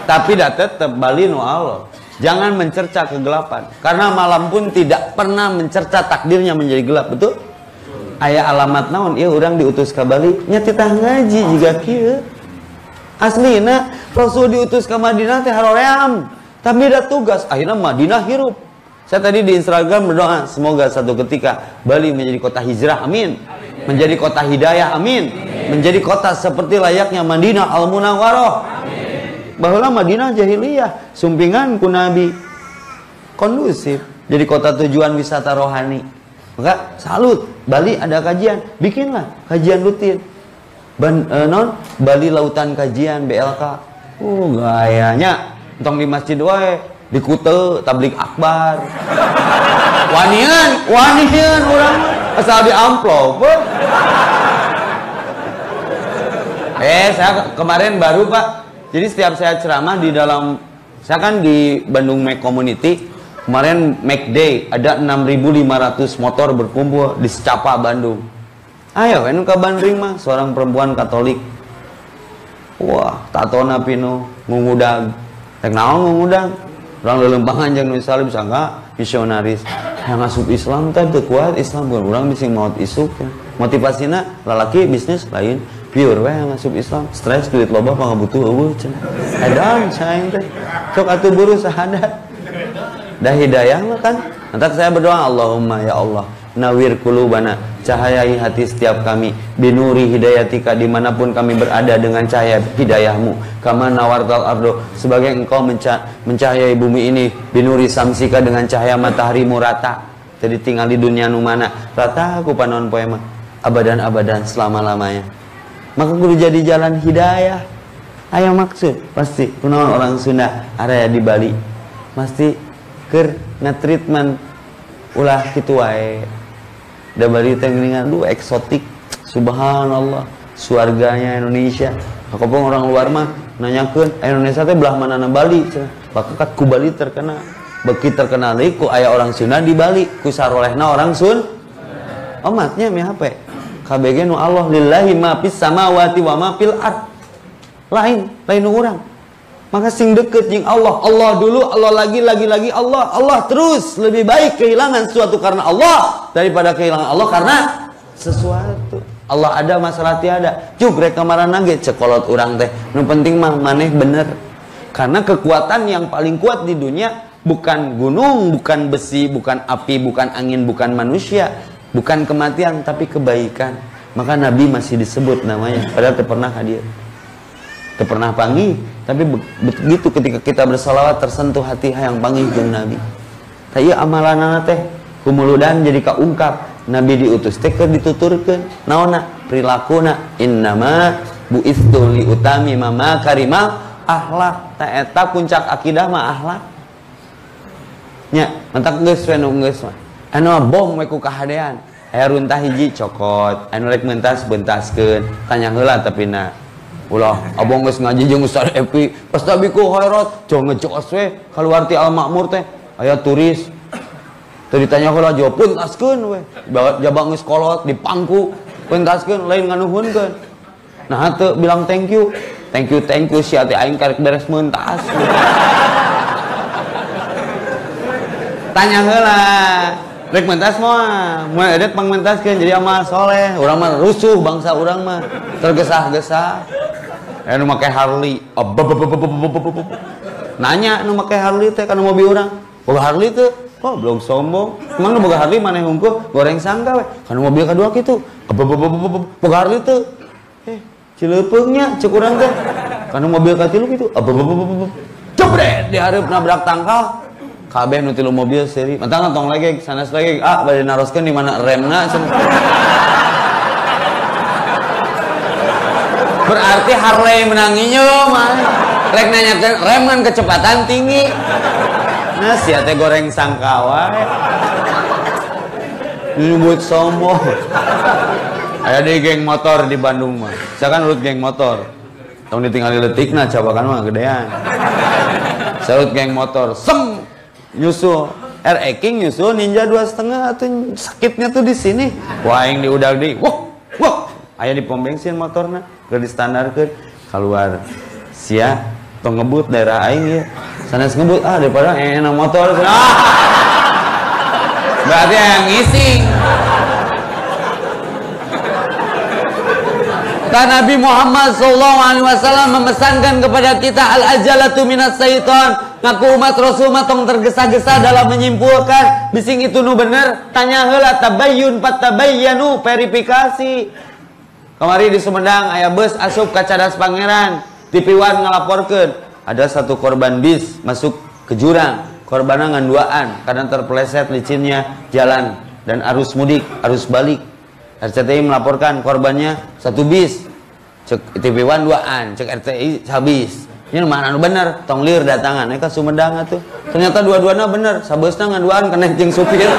[SPEAKER 1] Tapi dah tetep Bali nu Allah. Jangan mencerca kegelapan. Karena malam pun tidak pernah mencerca takdirnya menjadi gelap, betul? Aya alamat naon ieu urang diutus ka Bali nya titah ngaji jiga kieu. Aslina Rasul diutus ke Madinah teh haroream. Tapi ada tugas akhirnya Madinah hirup. Saya tadi di Instagram berdoa semoga satu ketika Bali menjadi kota hijrah, amin. Menjadi kota hidayah, amin. Menjadi kota seperti layaknya Madinah Al-Munawwarah. Bahwa Madinah jahiliyah, sumpingan ku Nabi, kondusif, jadi kota tujuan wisata rohani. Maka salut, Bali ada kajian, bikinlah kajian rutin. Bali Lautan Kajian BLK. Gayanya entong di masjid wae, di Kute tablik akbar. Wanian urang asal di amplop. Saya kemarin baru Pak. Jadi setiap saya ceramah di dalam, saya kan di Bandung Mac Community, kemarin Mac Day, ada 6.500 motor berkumpul di Secapa, Bandung. Ayo, enu ka Bandring mah, seorang perempuan Katolik. Wah, tatona pino, ngungudang. Tek naon ngungudang? Orang lelempangan jeung nu salib sangka misionaris. Yang asup Islam teh teu kuat, Islam bukan urang bising maot isuk. Motivasina lalaki bisnis lain. Pure we ngasup Islam, stres duit loba pangabutuh eueuh cenah. Edan saeng teh. Sok atuh buru sahadat. Dah hidayah mah kan. Entak saya berdoa, Allahumma ya Allah, nawir qulubana, cahayai hati setiap kami, binuri hidayatika, dimanapun kami berada dengan cahaya hidayahmu. Kama nawartal ardo, sebagai engkau mencahayai bumi ini, binuri samsika, dengan cahaya mataharimu rata. Jadi tinggal di dunia nu mana rata aku panon poe mah abadan-abadan selama-lamanya. Maka kudu jadi jalan hidayah. Aya maksud pasti kunaon orang Sunda area di Bali pasti keur ngatreatment ulah kitu wae. Da Bali teh geuningan eksotik. Subhanallah, surganya Indonesia. Kakopong orang luar mah nanyakeun, Indonesia teh belah manana Bali cenah. Bakat ku Bali terkenal. Beki terkenal deui ku aya orang Sunda di Bali, ku sarolehna orang Sun. Omatnya mi hape. KBG nu Allah lillahi ma fis samawati wa ma fil ard. Lain urang. Maka sing deket jeung Allah, Allah dulu, Allah lagi Allah terus. Lebih baik kehilangan sesuatu karena Allah daripada kehilangan Allah karena sesuatu. Allah ada masalah tiada. Cuk rek kamarana ge cekolot urang teh. Nu penting mah maneh bener. Karena kekuatan yang paling kuat di dunia bukan gunung, bukan besi, bukan api, bukan angin, bukan manusia. Bukan kematian, tapi kebaikan. Maka Nabi masih disebut namanya. Padahal tidak pernah hadir. Tidak pernah panggil. Tapi begitu ketika kita bersalawat, tersentuh hati yang panggil jeung Nabi. Tapi amalan teh kumuludan jadi kaungkap. Nabi diutus teh keur dituturkeun. Naonna? Prilakuna. Innama bu'itsu li utami mama karimal akhlak. Ta eta puncak akidah mah akhlak. Nya, mentak geus we nu geus mah. Anu bom we ku kahadean. Aya runtah hiji cokot, anu rek mentas bentaskeun. Tanya heula tapina. Ulah abong geus ngaji jeung Ustaz Epi, pas tabi ku khairat, jong ngejos we kaluar ti Al Makmur teh aya turis. Teu ditanya heula jawab pentaskeun we. Jabang geus kolot di pangku, pentaskeun lain nganuhunkeun. Nah teu bilang thank you. Thank you sia teh aing karek beres mentas. Tanya heula. Rek mentas mah, mun edet pangmentaskeun jadi amal soleh. Urang mah rusuh bangsa urang mah, tergesa-gesa. Anu make Harley, nanya anu make Harley teh kana mobil urang. Boga Harley teh, oh belum sombong. Emang nu boga Harley maneh hungkul goreng sangka we. Kana mobil kadua kitu. Boga Harley teh. Cileupeungnya cek urang teh. Kana mobil katilu kitu. Jebret di hareup nabrak tangkal. Kabeh nu tilu mobil seri. Mentang tong lagi sanes lagi bade naroskeun di mana remna. Berarti Harley menanginya mah. Rek nanyakeun rem kan kecepatan tinggi. Nah sia teh goreng sangka wae. Nyebut sombong. Aya di geng motor di Bandung mah. Misalkan urut geng motor. tong ditinggali letikna cabakan mah gedean. Saut geng motor sem nyusul King nyusul Ninja 2,5 atuh sakitnya tuh di sini. Wah yang diudag di wah aya di pom bensin motorna keur distandarkeun keluar sia tong ngebut daerah aing ya. Sanes ngebut daripada enak motor. Berarti yang ngising. Dan Nabi Muhammad SAW memesankan kepada kita al-ajalatu minas syaitan. Ngaku umat Rasul matong tergesa-gesa dalam menyimpulkan bising itu nu bener. Tanya heula tabayyun patabayyanu verifikasi. Kemari di Sumedang aya bus asup ka Cadas Pangeran. TV1 ngalaporkeun ada satu korban bis masuk ke jurang. Korbannya nganduaan karena terpeleset licinnya jalan dan arus mudik, arus balik. RCTI melaporkan korbannya satu bis, cek TV1 duaan, cek RCTI habis. Ini mana anu bener, tong lir datangan, ka Sumedang atuh. Ternyata dua-duanya bener, sabeusna nganduaan kena jeung supir.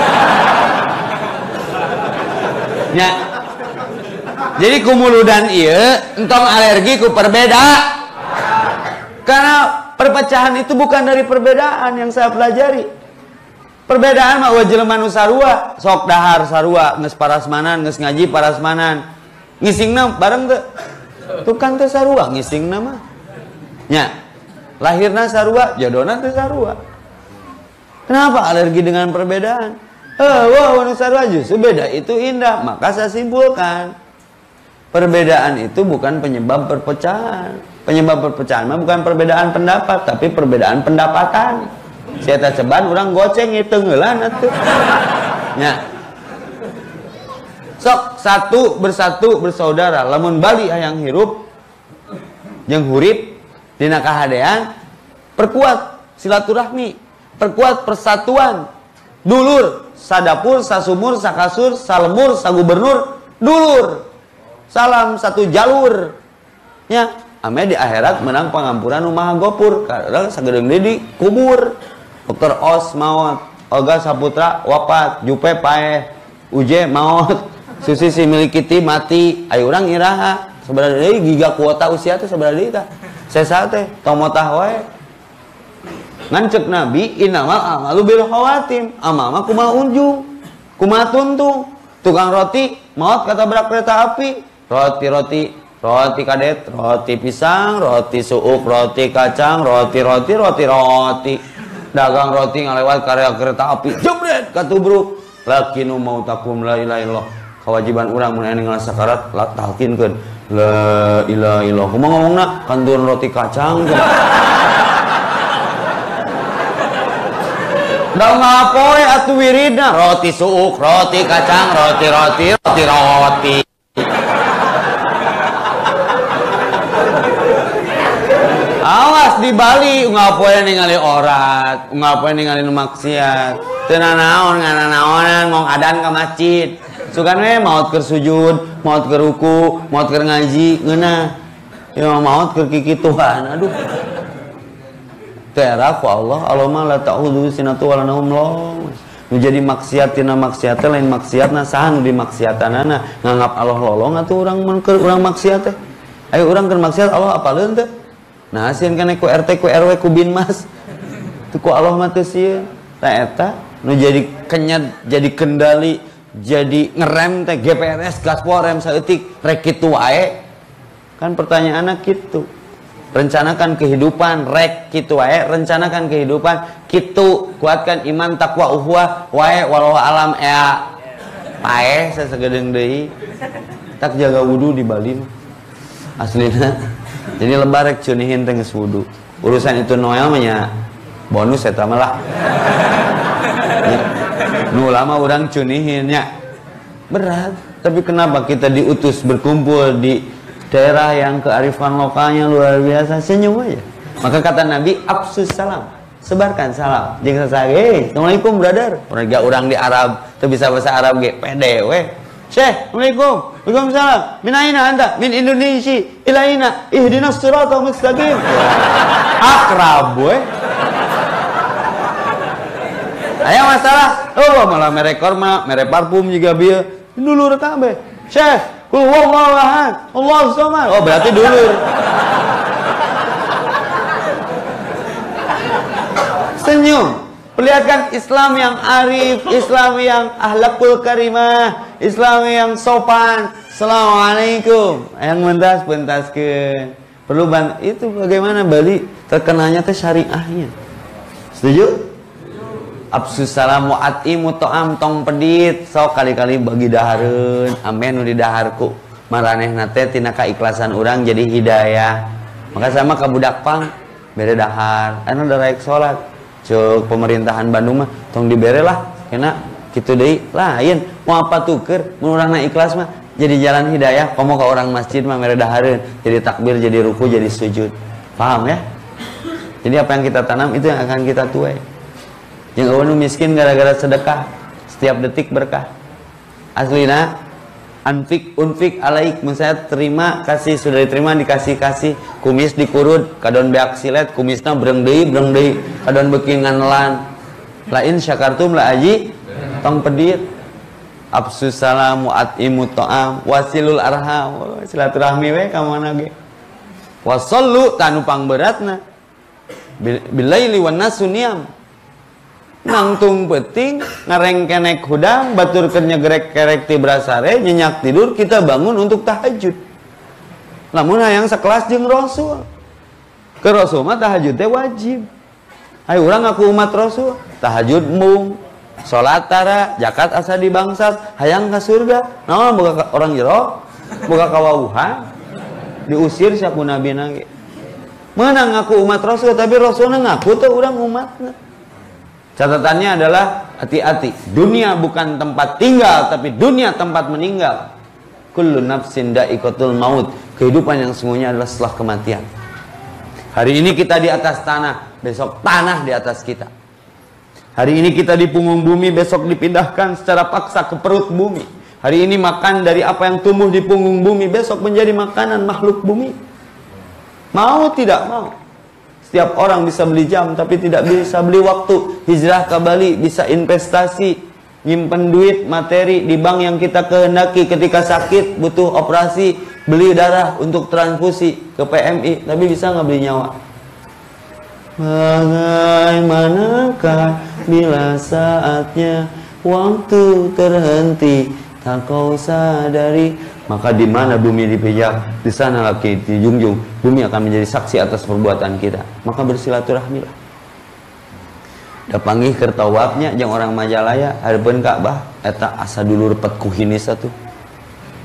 [SPEAKER 1] Ya. Jadi kumuludan ieu entong alergi ku perbeda. Karena perpecahan itu bukan dari perbedaan yang saya pelajari. Perbedaan mah jelema nu sarua, sok dahar sarua, geus parasmanan, geus ngaji parasmanan. Ngisingna bareng teu? Tukang teh sarua ngisingna mah. Nya. Lahirna sarua, jodona teh sarua. Kenapa alergi dengan perbedaan? Wah, nu sarua justru beda itu indah. Maka saya simpulkan, perbedaan itu bukan penyebab perpecahan. Penyebab perpecahan mah bukan perbedaan pendapat, tapi perbedaan pendapatan. Saya tak ceban orang goceng itu ngelan atuh. Nya. Sok satu bersatu bersaudara. Lamun bali hayang hirup jeung hurip dina kahadean, perkuat silaturahmi, perkuat persatuan. Dulur, sadapur, sasumur, sakasur, salemur, sagubernur, dulur. Salam satu jalur. Nya, ame di akhirat menang pangampuran nu maha gopur. Kadang sagedeung deui di kubur. Dr. Os maut, Olga Saputra wafat, Jupe paeh, Uje maut, Susi si Milikiti mati, ayo urang iraha. Sabaraha deui giga kuota usia teh sabaraha deui tah? Sesa teh tong motah wae. Ngan ceuk Nabi innamal a'malu bil khawatim. Amal mah kumaha unjung, kumaha tuntung. Tukang roti maut katabrak kereta api. Roti kadet, roti pisang, roti suuk, roti kacang, roti. Dagang roti ngalewat karya kereta api jebret katubruk lakinu mautakum la ilaha illallah. Kewajiban urang mun aya ningali sakarat talkinkeun la ilaha illallah. Kumaha ngomongna kantur roti kacang da ngapoe atuh wiridna roti suuk, roti kacang, roti. Awas di Bali ngapoe ningali orat, ngapoe ningali nu maksiat. Teu nanaon ngananaonan ngong adan ka masjid. Sugan we maot keur sujud, maot keur ruku, maot keur ngaji, ngeunah. Ya maot keur kikituan. Aduh. Teu era ku Allah mah la ta'udhu sinatu wala naum long. Nu jadi maksiat tina maksiat teh lain maksiatna saha nu dimaksiatanana. Nganggap Allah lolong atuh urang mun keur urang maksiat teh. Ayo urang keur maksiat Allah apaleun teh? Nah, sieun kana ku RT ku RW ku Binmas. Teu ku Allah mah teu sieun. Tah eta nu jadi kenyat, jadi kendali, jadi ngerem teh GPRS gaspol rem saeutik rek kitu wae. Kan pertanyaanna kitu. Rencanakan kehidupan rek kitu wae, rencanakan kehidupan kitu, kuatkan iman takwa uhwah wae walau alam ea pae sasagedeung deui. Tak jaga wudu di Bali mah. Aslina jadi lebar rek cunihin teh geus wudu. Urusan itu Noel mah nya bonus eta mah lah. Nu lama urang cunihin nya. Berat, tapi kenapa kita diutus berkumpul di daerah yang kearifan lokalnya luar biasa, senyum aja. Maka kata Nabi, afsus salam, sebarkan salam. Jeung sasage, assalamualaikum brother. Urang di Arab, teu bisa bahasa Arab ge pede we. Syekh, assalamualaikum. Waalaikumsalam. Min aina anta? Min Indonesia. Ila aina? Ihdinas siratal mustaqim. Akrab we. Aya masalah. Oh, malah mere korma, mere parfum juga bieu. Dulur kabeh. Syekh, qul huwallahu ahad, Allahu samad. Oh, berarti dulur. senyum. Perlihatkan Islam yang arif, Islam yang ahlakul karimah, Islam yang sopan. Assalamualaikum. Yang pentas-pentaskeun. Perlu itu bagaimana Bali terkenalnya teh syariahnya. Setuju? Absus salam wa atimu to'am tong pedit. So kali-kali bagi dahareun. Amin nu didaharku. Maranehna teh tina keikhlasan urang jadi hidayah. Maka sama ka budak pang bere dahar. Anu da raek salat. Cuk pemerintahan Bandung mah tong dibere lah kena kitu deui lain mau apa tuker mun urangna ikhlas mah jadi jalan hidayah komo ka orang masjid mah mere dahareun jadi takbir jadi ruku jadi sujud paham ya jadi apa yang kita tanam itu yang akan kita tuai yang eueun miskin gara-gara sedekah setiap detik berkah aslina unfik alaik mun saya terima kasih sudah diterima dikasih kumis dikurut kadon beak silet kumisna breng deui kadon beuki nganelan lain syakartum la aji tong pedit absus salam wa atimu ta'am wasilul arham silaturahmi we ka mana ge wasallu tanu pangberatna bilaili wan nasu niyam nangtung peting ngareng kenek hudang batur nyegrek kerek ti brasare nyenyak tidur kita bangun untuk tahajud lamun hayang sekelas jeung Rasul ke Rasul mah tahajud teh wajib ayo urang ngaku umat Rasul tahajud mung salat tara zakat asa dibangsat hayang ka surga naon boga orang jero boga kawauhan diusir saku nabi ge meunang ngaku umat Rasul tapi Rasulna ngaku teh urang umatna. Catatannya adalah hati-hati. Dunia bukan tempat tinggal, tapi dunia tempat meninggal. Kullu nafsin da'iqatul maut. Kehidupan yang sungguhnya adalah setelah kematian. Hari ini kita di atas tanah, besok tanah di atas kita. Hari ini kita di punggung bumi, besok dipindahkan secara paksa ke perut bumi. Hari ini makan dari apa yang tumbuh di punggung bumi, besok menjadi makanan makhluk bumi. Mau tidak mau. Setiap orang bisa beli jam tapi tidak bisa beli waktu. Hijrah ke Bali bisa investasi, nyimpen duit materi di bank yang kita kehendaki. Ketika sakit butuh operasi, beli darah untuk transfusi ke PMI, tapi bisa nggak beli nyawa? Bagaimanakah bila saatnya waktu terhenti tak kau sadari? Maka di mana bumi dipijak, di sana lagi dijunjung. Bumi akan menjadi saksi atas perbuatan kita. Maka bersilaturahmilah. Da panggih keur tawafnya jeung orang Majalaya hareupeun Ka'bah eta asa dulu repet ku hini satu.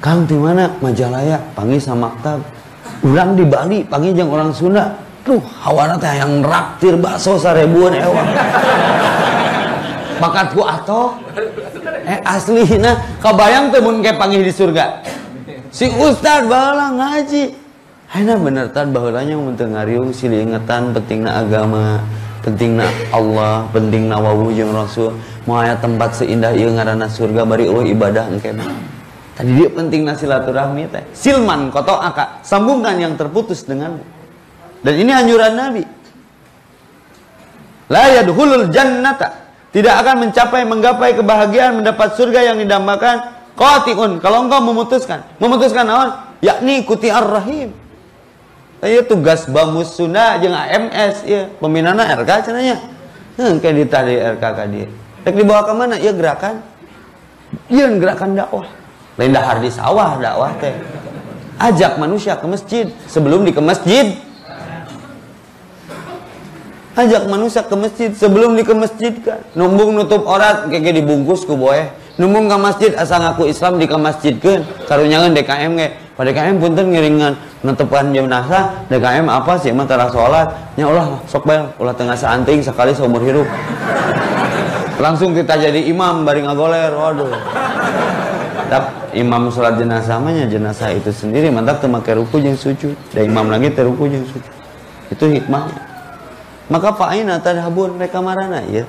[SPEAKER 1] Kang di mana Majalaya? Panggih sama maktab. Urang di Bali panggih jeung orang Sunda. Tuh hawana teh yang nraktir bakso 1000 ewang. Bakatku atoh. Aslina kabayang teh mun ke panggih di surga. Si Ustad baheula ngaji. Haina bener tan baheulanya mun teu ngariung silingetan pentingna agama, pentingna Allah, pentingna wawuh jeung Rasul. Moal aya tempat seindah ieu ngaranna surga bari eueuh ibadah engke mah. Tadi dia pentingna silaturahmi teh. Silman koto aka, sambungkan yang terputus denganmu. Dan ini anjuran Nabi. La yadkhulul jannata, tidak akan menggapai kebahagiaan mendapat surga yang didambakan qati'un, kalau engkau memutuskan naon? Yakni ikuti ar-rahim. Ieu tugas Bamus Sunda jeung AMS ieu, pembinana RK cenanya. Heuh ke ditah di RK ka dieu. Rek dibawa ke mana? Ieu gerakan. Ieu gerakan dakwah. Lain dahar di sawah dakwah teh. Ajak manusia ke masjid sebelum di ke masjid. Ajak manusia ke masjid sebelum di ke masjid kan. Numbung nutup aurat keke dibungkus ku boeh. Numbung ke masjid asa ngaku Islam di ke masjidkeun. Karunyangeun DKM ge. Pada DKM punten ngiringan netepan jenazah. DKM apa sih mah tara salat. Nya ulah sok bae ulah tengah saanting sekali seumur hidup. Langsung kita jadi imam bari ngagoler. Waduh. Tap imam salat jenazah mah nya jenazah itu sendiri mantap teu make ruku jeung sujud. Da imam lagi teu ruku jeung sujud. Itu hikmahnya. Maka fa'ina tadhabun mereka marana ya.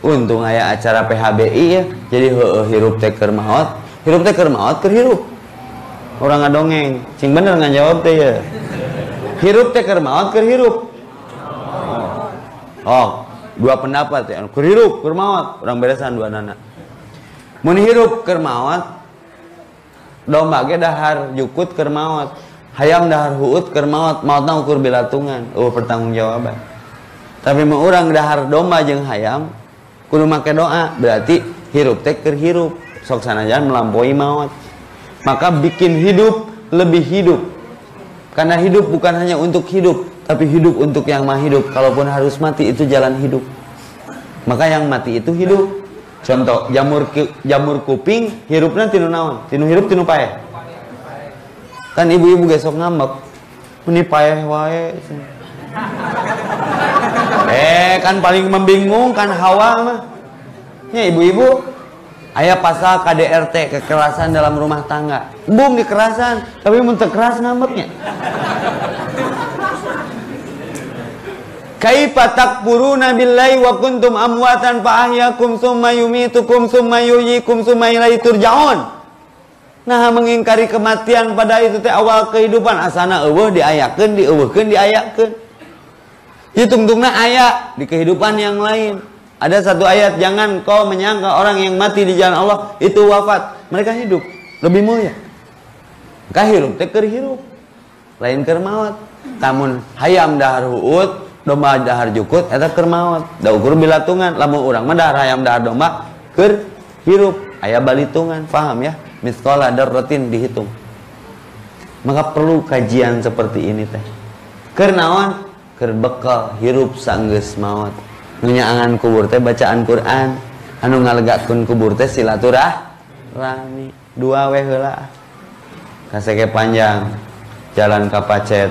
[SPEAKER 1] Untung aya acara PHBI ya. Jadi hirup teh keur maot. Hirup teh keur maot keur hirup. Orang ngadongeng. Cing bener ngajawab teh ya. Hirup teh keur maot keur hirup. Oh, dua pendapat ya. Keur hirup keur maot. Urang beresan dua nana. Mun hirup keur maot domba ge dahar jukut keur maot. Hayam dahar huut keur maot. Maotna ukur bilatungan. Pertanggungjawaban. Tapi mau orang dahar domba jeung hayam kudu make doa, berarti hirup teh keur hirup sok sanajan melampaui maut. Maka bikin hidup lebih hidup. Karena hidup bukan hanya untuk hidup, tapi hidup untuk yang maha hidup. Kalaupun harus mati itu jalan hidup. Maka yang mati itu hidup. Contoh jamur kuping hirupna tinu naon? Tinu hirup tinu paeh. Kan ibu-ibu gesok ngambek. Meni paeh wae. Kan paling membingungkan Hawa mah. Ya ibu-ibu, aya pasal KDRT, kekerasan dalam rumah tangga. Embung kekerasan, tapi mun teu keras ngambeknya. Kaifa takfuruna billahi wa kuntum amwatan fa ahyakum summa yumitukum summa yuhyikum summa ilaihi turja'un. Nah mengingkari kematian pada itu teh awal kehidupan, asana eueuh diayakeun, dieuweuhkeun, diayakeun. Hitung-tungna aya di kehidupan yang lain. Ada satu ayat, jangan kau menyangka orang yang mati di jalan Allah itu wafat. Mereka hidup, lebih mulia. Maka hirup teh keur hirup, lain keur maot. Tamun hayam dahar huut, domba dahar jukut, eta keur maot. Da ukur bilatungan, lamun urang mah dahar hayam dahar domba keur hirup, aya balitungan, paham ya? Misqala dzarratin dihitung. Maka perlu kajian seperti ini teh. Keur naon? Keur bekal hirup saenggeus maot. Nu nyaangan kubur teh bacaan Quran, anu ngalegakeun kubur teh silaturahmi. Dua we heula. Kaseke panjang, jalan ka Pacet.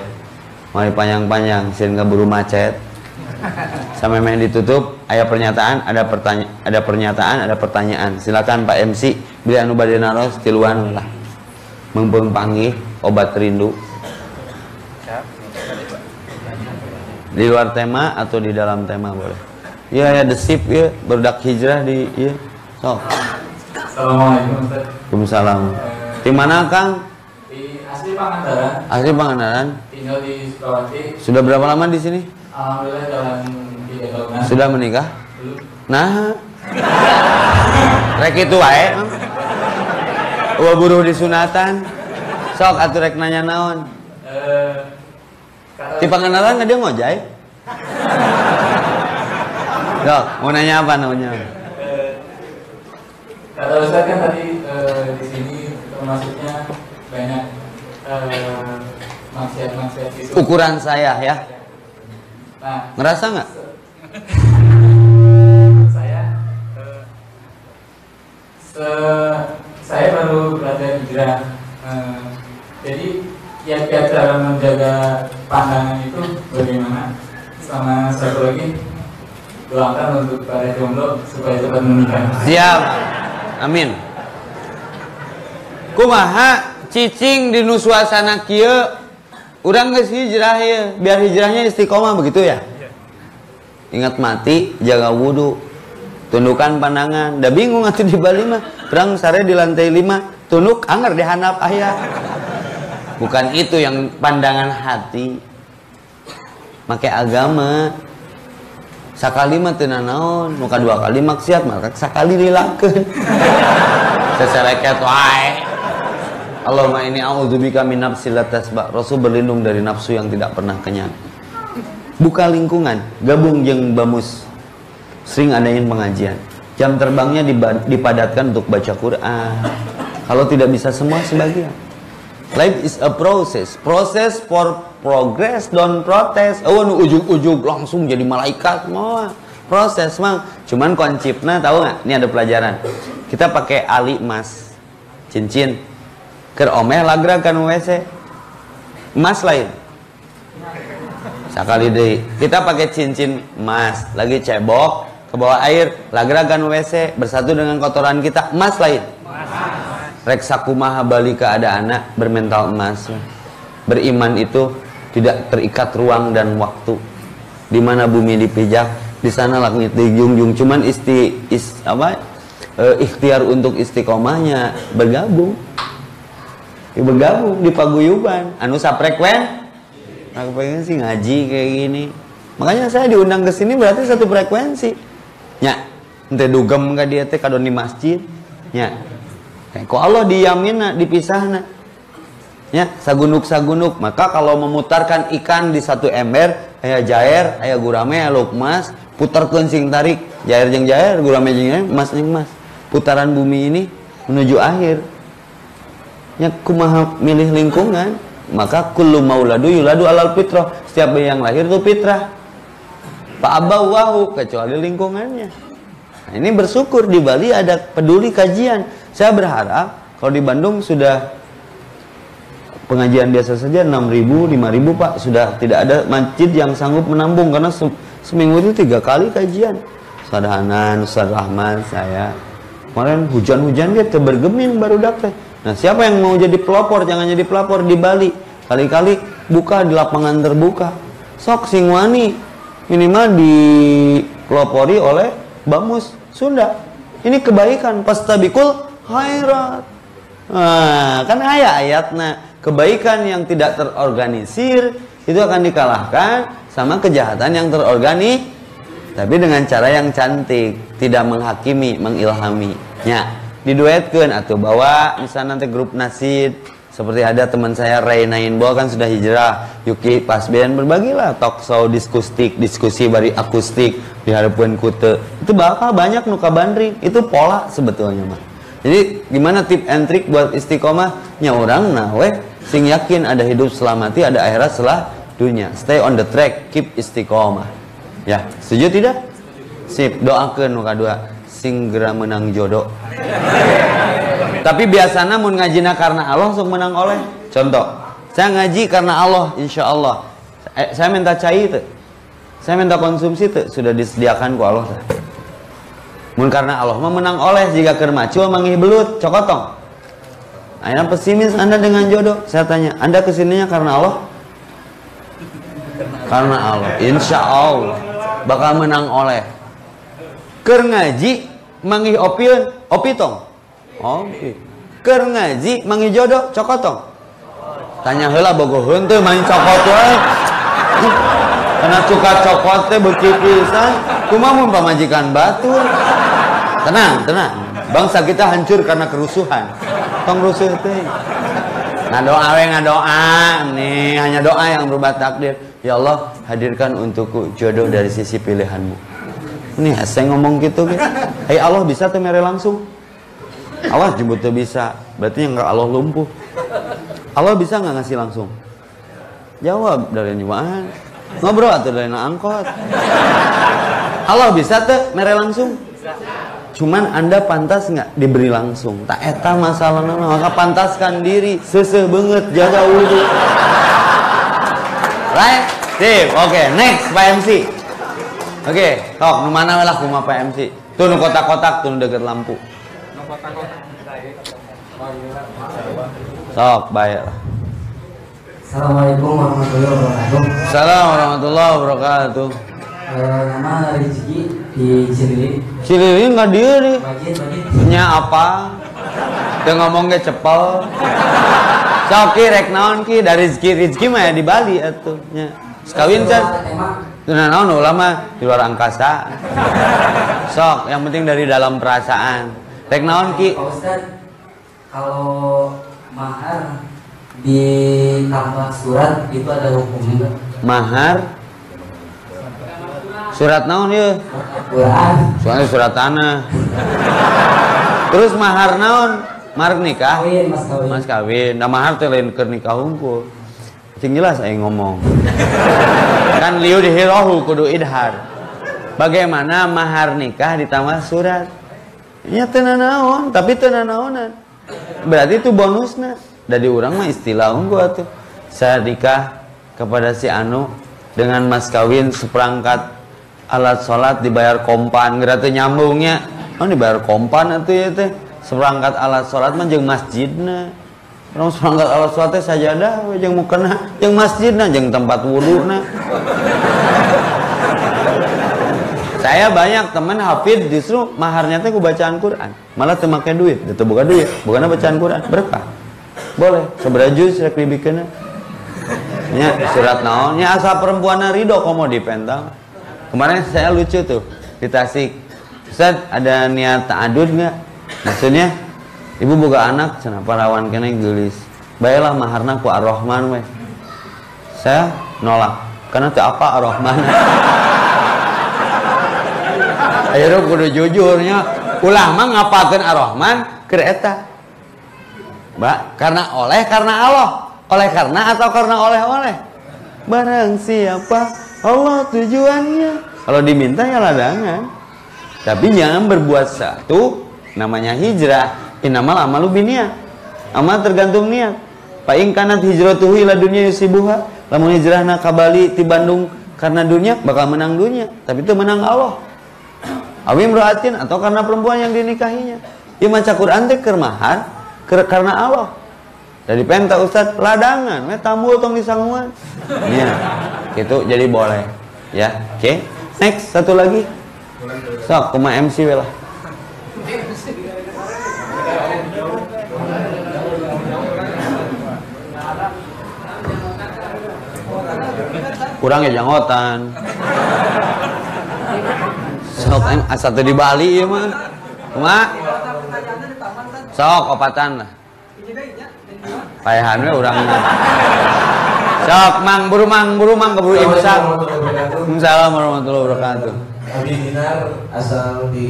[SPEAKER 1] Mari panjang-panjang, sieun kaburu macet. Sampai main ditutup, ada pernyataan, ada pertanyaan. Silakan Pak MC, bila anu bade naros tiluan lah. Mumpung panggih obat rindu. Di luar tema atau di dalam tema boleh. Iya ya, the sip ya, berdak hijrah di iya. So.
[SPEAKER 2] Assalamualaikum Ustaz.
[SPEAKER 1] Waalaikumsalam. Di mana Kang?
[SPEAKER 2] Di asli Pangandaran.
[SPEAKER 1] Asli Pangandaran.
[SPEAKER 2] Tinggal di Sukawati.
[SPEAKER 1] Sudah berapa lama di sini?
[SPEAKER 2] Alhamdulillah jalan 3 tahun.
[SPEAKER 1] Sudah menikah?
[SPEAKER 2] Belum.
[SPEAKER 1] Nah. Rek itu wae. Ulah buruh di sunatan. Sok atuh rek nanya naon? Di Pangandaran enggak dia ngojay? Dok, mau nanya apa namanya?
[SPEAKER 2] Kata Ustaz kan tadi di sini termasuknya banyak maksiat-maksiat itu.
[SPEAKER 1] Ukuran saya ya.
[SPEAKER 2] Nah,
[SPEAKER 1] Ngerasa nggak?
[SPEAKER 2] Saya baru belajar hijrah. Jadi kiat-kiat cara menjaga pandangan itu bagaimana? Sama satu lagi, doakan untuk para jomblo supaya cepat menikah.
[SPEAKER 1] Siap. Amin. Kumaha cicing di nu suasana kieu urang geus hijrah ya, biar hijrahnya istiqomah begitu ya. Ingat mati, jaga wudu, tundukkan pandangan. Da bingung atuh di Bali mah, urang sare di lantai 5, tunduk anger di handap aya. Bukan itu yang pandangan hati. Make agama sakali mah teu naon, muka 2 kali maksiat maka sakali dilakeun. Sesereket wae. Allahumma inni a'udzubika min nafsil la tasba. Rasul berlindung dari nafsu yang tidak pernah kenyang. Buka lingkungan, gabung jeung Bamus. Sering adain pengajian. Jam terbangnya dipadatkan untuk baca Quran. Kalau tidak bisa semua, sebagian. Life is a process. Process for progress, don't protest. Oh, nu ujug-ujug langsung jadi malaikat semua. Proses mang. Cuman konsepnya tahu nggak? Ini ada pelajaran. Kita pakai ali emas, cincin. Ker omeh lagrakan WC. Emas lain. Sekali deh. Kita pakai cincin emas, lagi cebok ke bawah air, lagrakan WC bersatu dengan kotoran kita, emas lain. Rek sakumaha balika ada anak bermental emas. Beriman itu tidak terikat ruang dan waktu. Di mana bumi dipijak, di sana langit dijunjung. Cuman ikhtiar untuk istiqomahnya bergabung. Bergabung di paguyuban. Anu saprekuensi. Aku pengen sih ngaji kayak gini. Makanya saya diundang ke sini berarti satu frekuensi. Nya, ente dugem ka dia teh kadon di masjid. Nya. Kok Allah diamina, dipisahna. Ya, sagunuk-sagunuk. Maka kalau memutarkan ikan di satu ember, aya jair, aya gurame, aya lukmas, putarkeun sing tarik, jair jeung jair, gurame jeung jair, emas jeung emas. Putaran bumi ini menuju akhir. Nya kumaha milih lingkungan? Maka kullu mauladu yuladu alal fitrah. Setiap bayi yang lahir itu fitrah. Fa abawahu, kecuali lingkungannya. Nah, ini bersyukur di Bali ada peduli kajian. Saya berharap kalau di Bandung sudah pengajian biasa saja 6.000, 5.000 Pak, sudah tidak ada masjid yang sanggup menampung karena seminggu itu 3 kali kajian. Ustaz Hanan, Ustaz Rahman, saya. Kemarin hujan-hujan dia bergeming baru dapat. Nah, siapa yang mau jadi pelopor? Jangan jadi pelopor di Bali. Kali-kali buka di lapangan terbuka. Sok sing wani minimal dipelopori oleh Bamus Sunda. Ini kebaikan, pastabikul khairat. Nah, kan ayatnya kebaikan yang tidak terorganisir itu akan dikalahkan sama kejahatan yang terorganisir. Tapi dengan cara yang cantik, tidak menghakimi, mengilhami. Ya, diduetkeun atau bawa misalnya nanti grup nasid seperti ada teman saya Ray Nainbo kan sudah hijrah, Yuki Pasbian berbagilah talk show diskusi bari akustik diharapkeun kute. Itu bakal banyak nuka bandring. Itu pola sebetulnya mah. Jadi gimana tip and trick buat istiqomah? Nya orang nawe sing yakin ada hidup setelah mati, ada akhirat setelah dunia. Stay on the track, keep istiqomah. Ya, setuju tidak? Sip, doakeun nu kadua sing geura menang jodoh. Tapi biasanya mun ngajina karena Allah sok menang oleh. Contoh, saya ngaji karena Allah, insya Allah. Saya minta cai teu. Saya minta konsumsi teu, sudah disediakan ku Allah. Mun karena Allah mah menang oleh, jika keur macu mangih belut, cokotong. Ayeuna pesimis Anda dengan jodoh. Saya tanya, Anda kesininya karena Allah? Karena Allah, insya Allah bakal menang oleh. Keur ngaji mangih opieun, opitong. Oke. Keur ngaji mangih jodoh, cokotong. Tanya heula bogoheun teh main cokot wae. Karena suka cokot teh beuki pisan, kumaha mun pamajikan batur. Tenang, tenang. Bangsa kita hancur karena kerusuhan. Tong rusuh teh. Ngadoa we ngadoa, nih hanya doa yang berubah takdir. Ya Allah, hadirkan untukku jodoh dari sisi pilihanmu. Nih, saya ngomong gitu gitu. Hey Allah, bisa tuh mere langsung? Allah jemput tuh bisa. Berarti yang Allah lumpuh. Allah bisa nggak ngasih langsung? Jawab dari nyumaan. Ngobrol atau dari angkot. Allah bisa tuh mere langsung? Cuman Anda pantas nggak diberi langsung? Tak eta masalahnya, maka pantaskan diri. Seseh banget, jaga wudhu. Right? Sip, oke, next Pak MC. Oke, tok, nu mana lah kumaha Pak MC. Tuh nu kotak-kotak, tuh nu deket lampu. Nu kotak-kotak. Sok, bayar.
[SPEAKER 3] Assalamualaikum warahmatullahi wabarakatuh.
[SPEAKER 1] Assalamualaikum warahmatullahi wabarakatuh.
[SPEAKER 3] Nama Rizki di Cilili.
[SPEAKER 1] Cilili nggak dia nih.
[SPEAKER 3] Bagian.
[SPEAKER 1] Nya apa? Dia ngomong ge cepel. Coki rek naon ki dari Rizki mah ya di Bali atuh nya. Sekawin can. Tuna naon ulama di luar angkasa. Sok, yang penting dari dalam perasaan. Rek naon ki?
[SPEAKER 3] Pak Ustaz, kalau mahar di tambah surat itu ada hukumnya enggak?
[SPEAKER 1] Mahar surat naon ya?
[SPEAKER 3] Quran.
[SPEAKER 1] Soalnya surat tanah. Terus mahar naon? Mahar nikah?
[SPEAKER 3] Kawin, mas kawin.
[SPEAKER 1] Mas kawin. Nah mahar teh lain keur nikah hungkul. Sing jelas aing ngomong. Kan liu dihirohu kudu idhar. Bagaimana mahar nikah ditambah surat? Ya teu naon, tapi teu naonan. Berarti itu bonusna. Dari urang mah istilah unggul atuh. Saya nikah kepada si Anu dengan mas kawin seperangkat alat sholat dibayar kompan. Geura teu nyambungnya. Oh dibayar kompan atuh ya teh. Seperangkat alat sholat mah jeung masjidna. Orang seperangkat alat sholat teh sajadah we jeung mukena, jeung masjidna, jeung tempat wuduna. Saya banyak teman hafid justru maharnya teh ku bacaan Quran. Malah teu make duit, teu buka duit, bukanna bacaan Quran, berkah. Boleh, sabaraha juz rek dibikeunna. Nya surat naon? Nya asa perempuanna ridho komo dipentang. Kemarin saya lucu tuh di Tasik. Ustaz, ada niat ta'adud enggak? Maksudnya ibu boga anak cenah parawan keneh geulis. Baelah maharna ku Ar-Rahman we. Saya nolak. Karena teu apa Ar-Rahman. Ayeuna kudu jujurnya, ulah mah ngapalkeun Ar-Rahman keur eta. Mbak, karena Allah. Oleh karena atau karena oleh-oleh? Barang siapa Allah tujuannya. Kalau diminta ya ladangan. Tapi jangan berbuat satu namanya hijrah. Innamal amalu binniyat. Amal tergantung niat. Fa in kanat hijratuhu ila dunya yusibuha, lamun hijrahna ka Bali ti Bandung karena dunia bakal menang dunia, tapi itu menang Allah. Awi imra'atin atau karena perempuan yang dinikahinya. Ieu maca Quran teh keur mahar karena Allah. Dari penta Ustaz ladangan, we tambul tong disanguan. Nya, gitu jadi boleh. Ya, oke. Next satu lagi. Sok kumaha MC we lah. Kurang ya janggotan. Sok asa teu di Bali ieu mah. Kumaha? Sok opatan lah. Payahan we urang. Sok mang buru keburu imsak. Assalamualaikum warahmatullahi wabarakatuh.
[SPEAKER 4] Abi Dinar asal di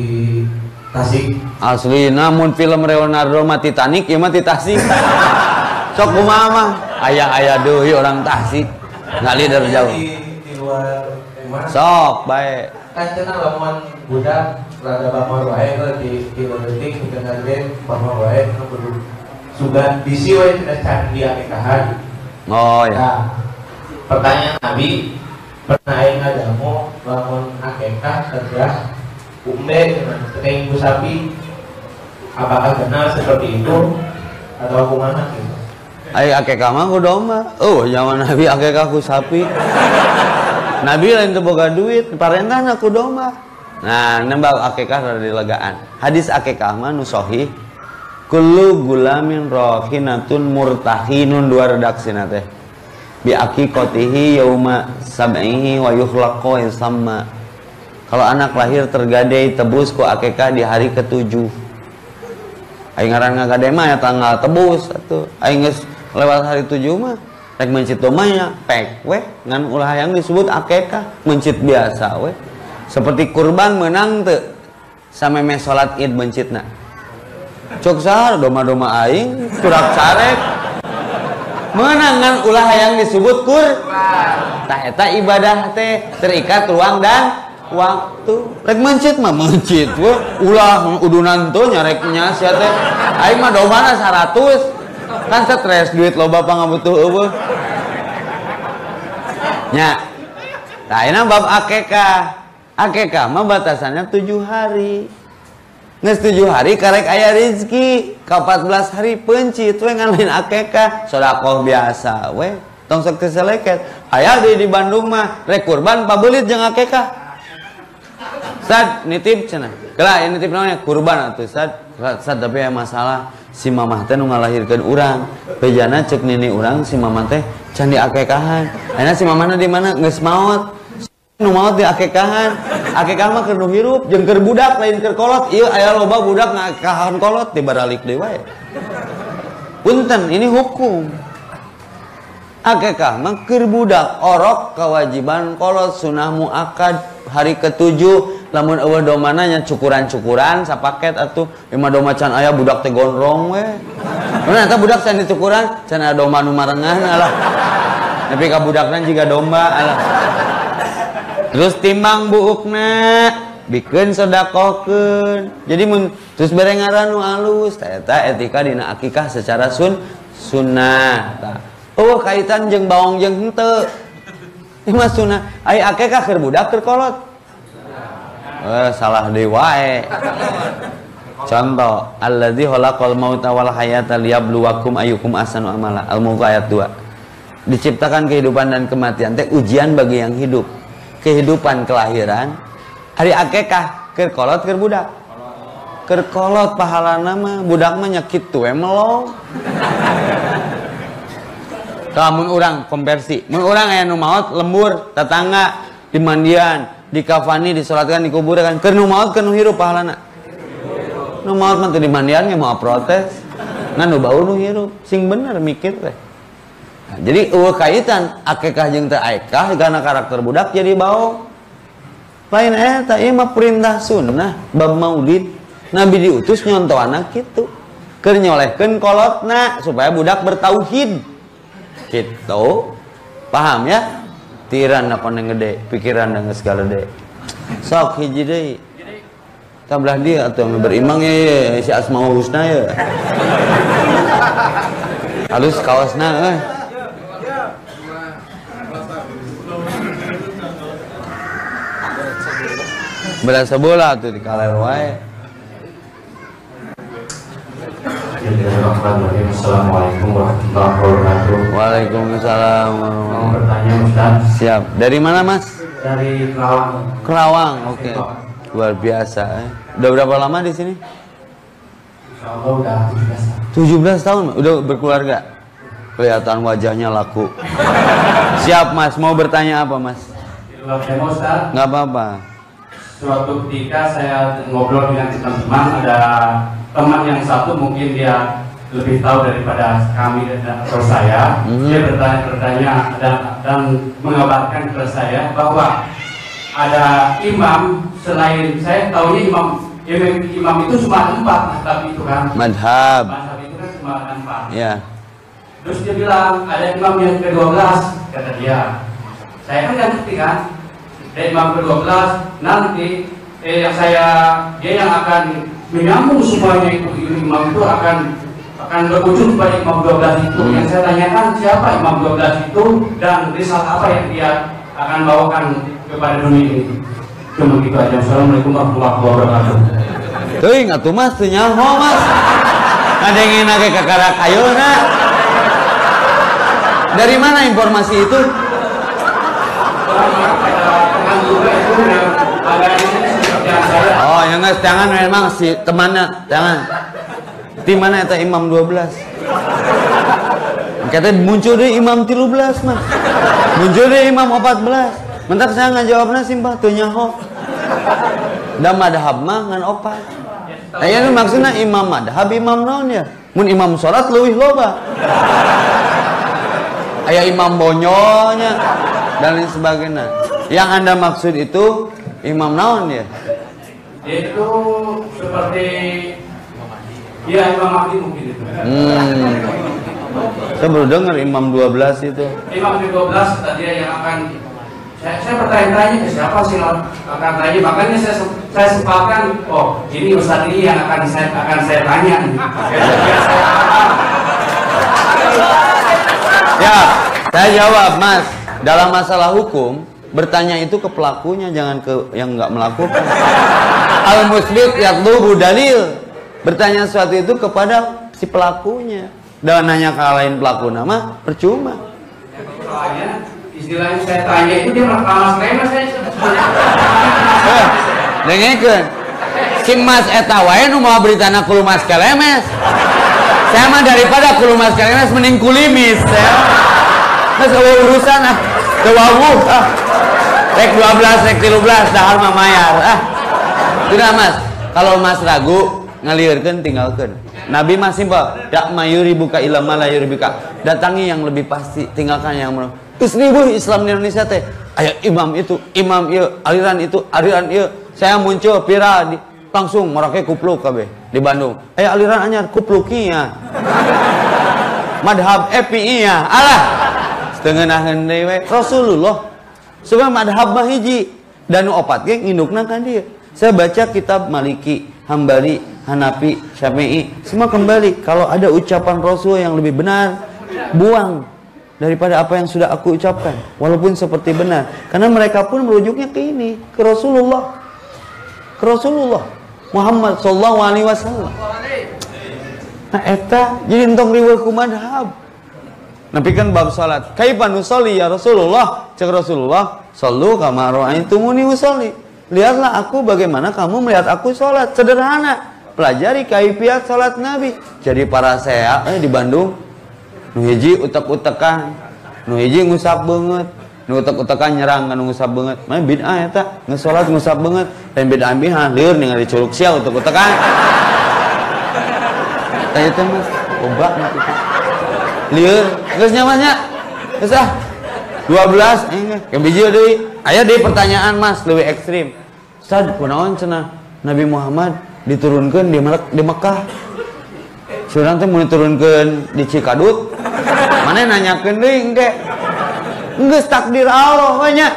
[SPEAKER 4] Tasik.
[SPEAKER 1] Asli namun film Leonardo mah Titanic ieu mah ti Tasik. Sok kumaha mah? Aya deui orang Tasik. Ngali dari jauh.
[SPEAKER 4] Di luar rumah.
[SPEAKER 1] Sok bae.
[SPEAKER 4] Kan cenah lamun budak rada bamor wae di detik dengan gede bamor wae kudu sugan bisi wae cenah can dia nikahan.
[SPEAKER 1] Oh ya.
[SPEAKER 4] Nah, pertanyaan Nabi pernah aing ngadamu lamun akekah terdah umbe dengan ibu sapi, apakah kenal seperti itu atau kumaha gitu?
[SPEAKER 1] Ai akekah mah ku domba. Oh, zaman Nabi akekah ku sapi. Nabi lain teu boga duit, parentahna ku domba. Nah, nembak akekah rada dilegaan. Hadis akekah mah nu sahih. Kullu gulamin rahinatun murtahinun dua redaksina teh. Bi aqiqatihi yauma sab'ihi wa yukhlaqu sama. Kalau anak lahir tergadai tebus ku akekah di hari ke-7. Aing ngaran ngagadai mah ya tanggal tebus atuh. Aing geus lewat hari 7 mah rek mencit domah nya pek we ngan ulah yang disebut akekah mencit biasa we. Seperti kurban menang teu sameme salat Id mencitna. Cok sahar doma-doma aing curak carek menang ngan ulah yang disebut kurban. Tah eta ibadah teh terikat ruang dan waktu. Rek mencit mah mencit we ulah udunan tuh nyareknya sia teh aing mah domana 100 kan stres duit loba pangabutuh eueuh nya. Tah ayeuna bab akekah mah batasannya 7 hari. Nges 7 hari karek aya rezeki, ka 14 hari pencit we ngan lain akekah, sedekah biasa we. Tong sok teu seleket. Aya di Bandung mah rek kurban pabeulit jeung akekah. Sad nitip cenah. Kela nitip naon kurban atuh sad. Sad tapi aya masalah si mamah teh nu ngalahirkeun urang. Bejana cek nini urang si mamah teh can diakekahan. Ayeuna si mamahna di mana geus maot. Nu maot di akekahan. Akekah mah keur nu hirup jeung keur budak lain keur kolot. Ieu aya loba budak ngakekahan kolot tibaralik deui wae. Punten ini hukum. Akekah mah keur budak orok kewajiban kolot sunah muakkad hari ke-7 lamun eueuh domana nya cukuran-cukuran sapaket atuh imah doma can aya budak teh gondrong we. Mun eta budak can dicukuran can aya domba nu marengahan alah. Nepi ka budakna jiga domba alah. Terus timbang buukna bikeun sedekahkeun. Jadi mun terus bere ngaran nu alus eta etika dina akikah secara sunnah. Tah. Oh kaitan jeung baong jeung henteu. Ieu mah sunnah. Ai akikah keur budak keur kolot. Salah deui wae. Contoh, allazi khalaqal mauta wal hayata liyabluwakum ayyukum ahsanu amala. Al-Mulk ayat 2. Diciptakan kehidupan dan kematian teh ujian bagi yang hidup. Kehidupan kelahiran hari akekah keur kolot keur budak. Keur kolot pahalana mah budak mah nyakit tuh melong. Lamun urang konversi, mun urang aya nu maot lembur tetangga dimandian, dikafani, disolatkan, dikuburkan. Keur nu maot keur nu hirup pahalana. Nu maot mah teu dimandian ge moal protes. Ngan nu bau nu hirup. Sing bener mikir teh. Jadi kaitan akekah jeung teu akekah karena karakter budak jadi bau. Lain eta ieu mah perintah sunnah bab maulid. Nabi diutus nyontoh anak kitu. Keur nyolehkeun kolotna supaya budak bertauhid. Kitu. Paham ya? Tiran koneng gede, pikiran geus gede. Sok hiji deui. Tablah dia atau berimang ya si Asmaul Husna ya. Halus kaosna berasa bola tuh di kaler wae.
[SPEAKER 5] Assalamualaikum warahmatullahi wabarakatuh.
[SPEAKER 1] Waalaikumsalam.
[SPEAKER 5] Mau bertanya Ustaz?
[SPEAKER 1] Siap. Dari mana Mas?
[SPEAKER 5] Dari Kerawang.
[SPEAKER 1] Kerawang. Oke. Luar biasa. Udah berapa lama di sini?
[SPEAKER 5] Insyaallah udah
[SPEAKER 1] 17 tahun. Udah berkeluarga. Kelihatan wajahnya laku. Siap Mas. Mau bertanya apa Mas?
[SPEAKER 5] Di luar tema Ustaz.
[SPEAKER 1] Nggak apa-apa.
[SPEAKER 5] Suatu ketika saya ngobrol dengan teman-teman, ada teman yang satu mungkin dia lebih tahu daripada kami atau saya. Dia bertanya dan mengabarkan kepada saya bahwa ada imam selain saya tahunya imam itu cuma 4 madhab itu kan.
[SPEAKER 1] Madhab.
[SPEAKER 5] Madhab itu kan cuma 4.
[SPEAKER 1] Ya.
[SPEAKER 5] Terus dia bilang ada imam yang ke-12 kata dia. Saya kan nggak ngerti kan. Dari imam ke-12 nanti dia yang akan menyambung semuanya itu imam itu akan berujung pada imam 12 itu. Yang saya tanyakan siapa imam 12 itu dan risalah apa yang dia akan bawakan kepada dunia ini. Cuma gitu aja. Assalamualaikum warahmatullahi wabarakatuh.
[SPEAKER 1] Teuing atuh Mas teu nyaho Mas. Ngadengin ge kakarak ayeuna. Dari mana informasi itu? Oh, yang nggak jangan memang si temannya jangan. Di mana eta imam 12? Katanya muncul deh imam 13 mah. Muncul deh imam 14. Mentak saya ngajawabna simpel teu nyaho. Da madhab mah ngan opat. Aya nu maksudna imam madhab imam naon ya? Mun imam salat leuwih loba. Aya imam bonyonya dan lain sebagainya. Yang Anda maksud itu imam naon ya?
[SPEAKER 5] Itu seperti ya Imam Mahdi mungkin itu.
[SPEAKER 1] Saya baru dengar imam 12 itu.
[SPEAKER 5] Imam 12 tadi yang akan saya bertanya-tanya ke siapa sih akan tanya, makanya saya sepakan ini Ustaz ini yang akan saya tanya.
[SPEAKER 1] Ya, saya jawab Mas. Dalam masalah hukum, bertanya itu ke pelakunya, jangan ke yang nggak melakukan. Al-musbit yatlubu dalil. Bertanya sesuatu itu kepada si pelakunya. Dan nanya ke lain pelaku nama, percuma.
[SPEAKER 5] Soalnya istilahnya saya tanya itu dia malah lemes saya.
[SPEAKER 1] Dengekeun. Si Mas eta wae nu mau beritana ku Mas kelemes. Saya mah daripada ku Mas kelemes mending kulimis ya. Mas urusan tewawuh rek 12 rek 13 dahar mah mayar Tidak Mas, kalau Mas ragu ngalirkeun tinggalkeun. Nabi mah simpel, dak mayuri buka ilama la yuribika. Datangi yang lebih pasti, tinggalkan yang menurut. Isribu Islam di Indonesia teh. Aya imam itu, imam ieu, aliran itu, aliran ieu. Saya muncul viral langsung merake kupluk kabeh di Bandung. Aya aliran anyar kuplukinya. Madhab FPI-nya. Alah. Setengeunaheun deui we Rasulullah. Supaya madhab mah hiji dan opat ge ngindukna kan dia. Saya baca kitab Maliki, Hambali, Hanafi, Syafi'i, semua kembali kalau ada ucapan Rasul yang lebih benar, buang daripada apa yang sudah aku ucapkan, walaupun seperti benar. Karena mereka pun merujuknya ke ini, ke Rasulullah, Muhammad sallallahu alaihi wasallam. Nah, eta jadi entong riweuh ku madhab. Nabi kan bab salat, kaifa nusolli ya Rasulullah? Cek Rasulullah, sallu kama ra'aitumuni usolli. Lihatlah aku bagaimana kamu melihat aku sholat. Sederhana. Pelajari kaifiat sholat Nabi. Jadi para saya di Bandung nu hiji utek-utekan, nu hiji ngusap beungeut, nu utek-utekan nyerang kan ngusap beungeut. Mah bid'ah eta, ngesolat ngusap beungeut. Dan bid'ah biha lieur ningali culuk sia utek-utekan. Tah eta mah obat kitu. Lieur, geus nya Mas nya. Geus 12 ke biji deui. Aya deui pertanyaan Mas leuwih ekstrim. Ustaz, kunaon cenah Nabi Muhammad diturunkeun di Mekah? Surang teh mun diturunkeun di Cikadut. Mane nanyakeun deui engke. Geus takdir Allah we nya.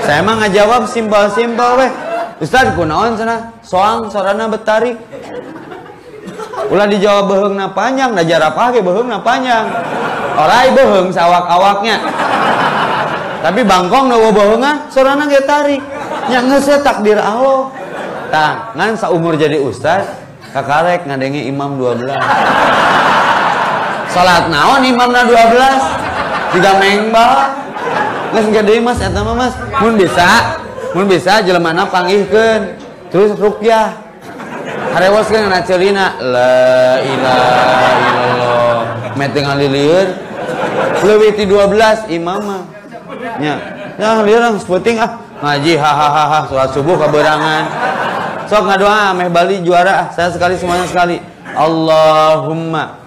[SPEAKER 1] Saya mah ngajawab simpel-simpel weh. Ustaz, kunaon cenah soang sorana betarik? Ulah dijawab beheungna panjang, da jarapah ge beheungna panjang. Orai beheung sawak-awaknya. Tapi bangkong nu beheungan sorana ge tarik. Nya geus takdir Allah. Tah, ngan saumur jadi ustaz, kakarek ngadenge imam 12. Salat naon imamna 12? Tiga mengbal. Geus gede Mas eta mah Mas. Mun bisa jelemana panggihkeun. Terus ruqyah. Harewoskeun kana ceulina la ilaha illallah. Meteng ngalilieur. Leuwih ti 12 imam mah. Nya, ya lieur penting ngaji hahaha salat subuh kaberangan. Sok ngadoa meh Bali juara saya sekali semuanya sekali. Allahumma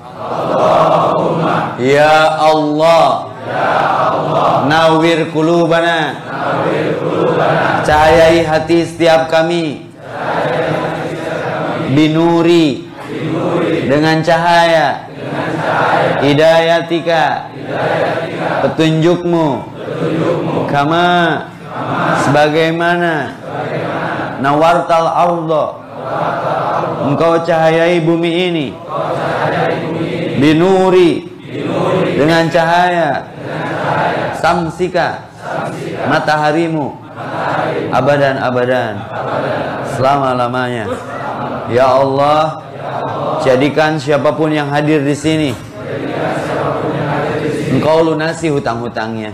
[SPEAKER 1] ya Allah nawwir qulubana cahayai hati setiap kami binuri dengan cahaya hidayatika petunjukmu kama sebagaimana nawartal ardo engkau cahayai bumi ini binuri dengan cahaya samsika mataharimu abadan selama-lamanya. Ya Allah, jadikan siapapun yang hadir di sini engkau lunasi hutang-hutangnya,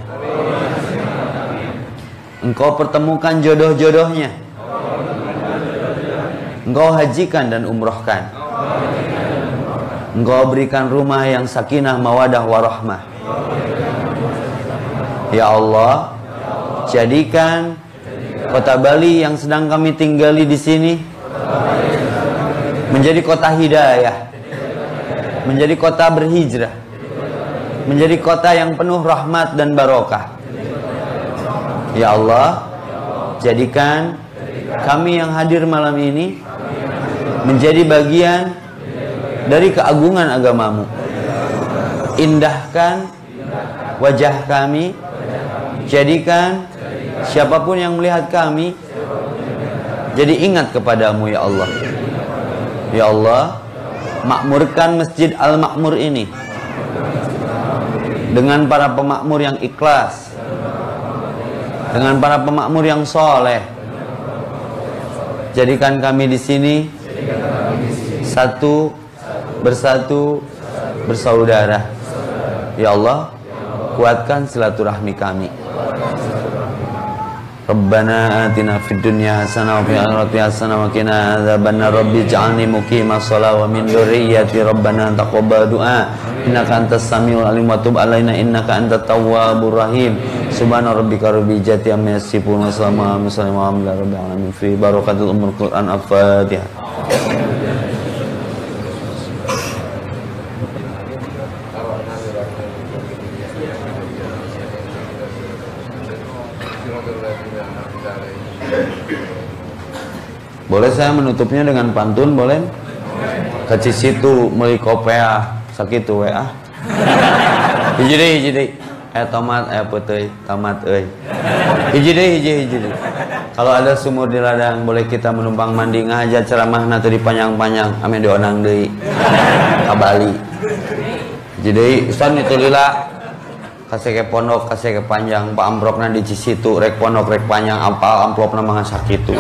[SPEAKER 1] engkau pertemukan jodoh-jodohnya, engkau hajikan dan umrohkan, engkau berikan rumah yang sakinah mawadah warahmah. Ya Allah, jadikan kota Bali yang sedang kami tinggali di sini menjadi kota hidayah, menjadi kota berhijrah, menjadi kota yang penuh rahmat dan barokah. Ya Allah, jadikan kami yang hadir malam ini menjadi bagian dari keagungan agamamu. Indahkan wajah kami, jadikan siapapun yang melihat kami jadi ingat kepadamu ya Allah. Ya Allah, makmurkan Masjid Al-Makmur ini dengan para pemakmur yang ikhlas, dengan para pemakmur yang soleh. Jadikan kami di sini satu, bersatu, bersaudara. Ya Allah, kuatkan silaturahmi kami. Rabbana atina fid dunya hasanah wa fil akhirati hasanah wa qina adzabannar. Rabbi ij'alni muqimas shalah wa min dzurriyyati rabbana taqabbal du'a innaka antas samiul alim wa tub alaina innaka antat tawwabur rahim. Subhana rabbika rabbil izzati amma yasifun wa salamun alal mursalin walhamdulillahi rabbil alamin. Fi barakatil umul Quran al-Fatihah. Boleh saya menutupnya dengan pantun, boleh? Ke situ meuli kopea sakitu we ah. Hiji deui. Tomat peuteui, tomat euy. Hiji deui. Kalau ada sumur di ladang, boleh kita menumpang mandi ngahajat ceramahna teu dipanjang-panjang, ame dionang deui. Ka Bali. Hiji deui, Ustaz nitulila kasih ke pondok, kasih ke panjang, Pak amplopna di situ, rek pondok, rek panjang, apal amplopna mah sakitu.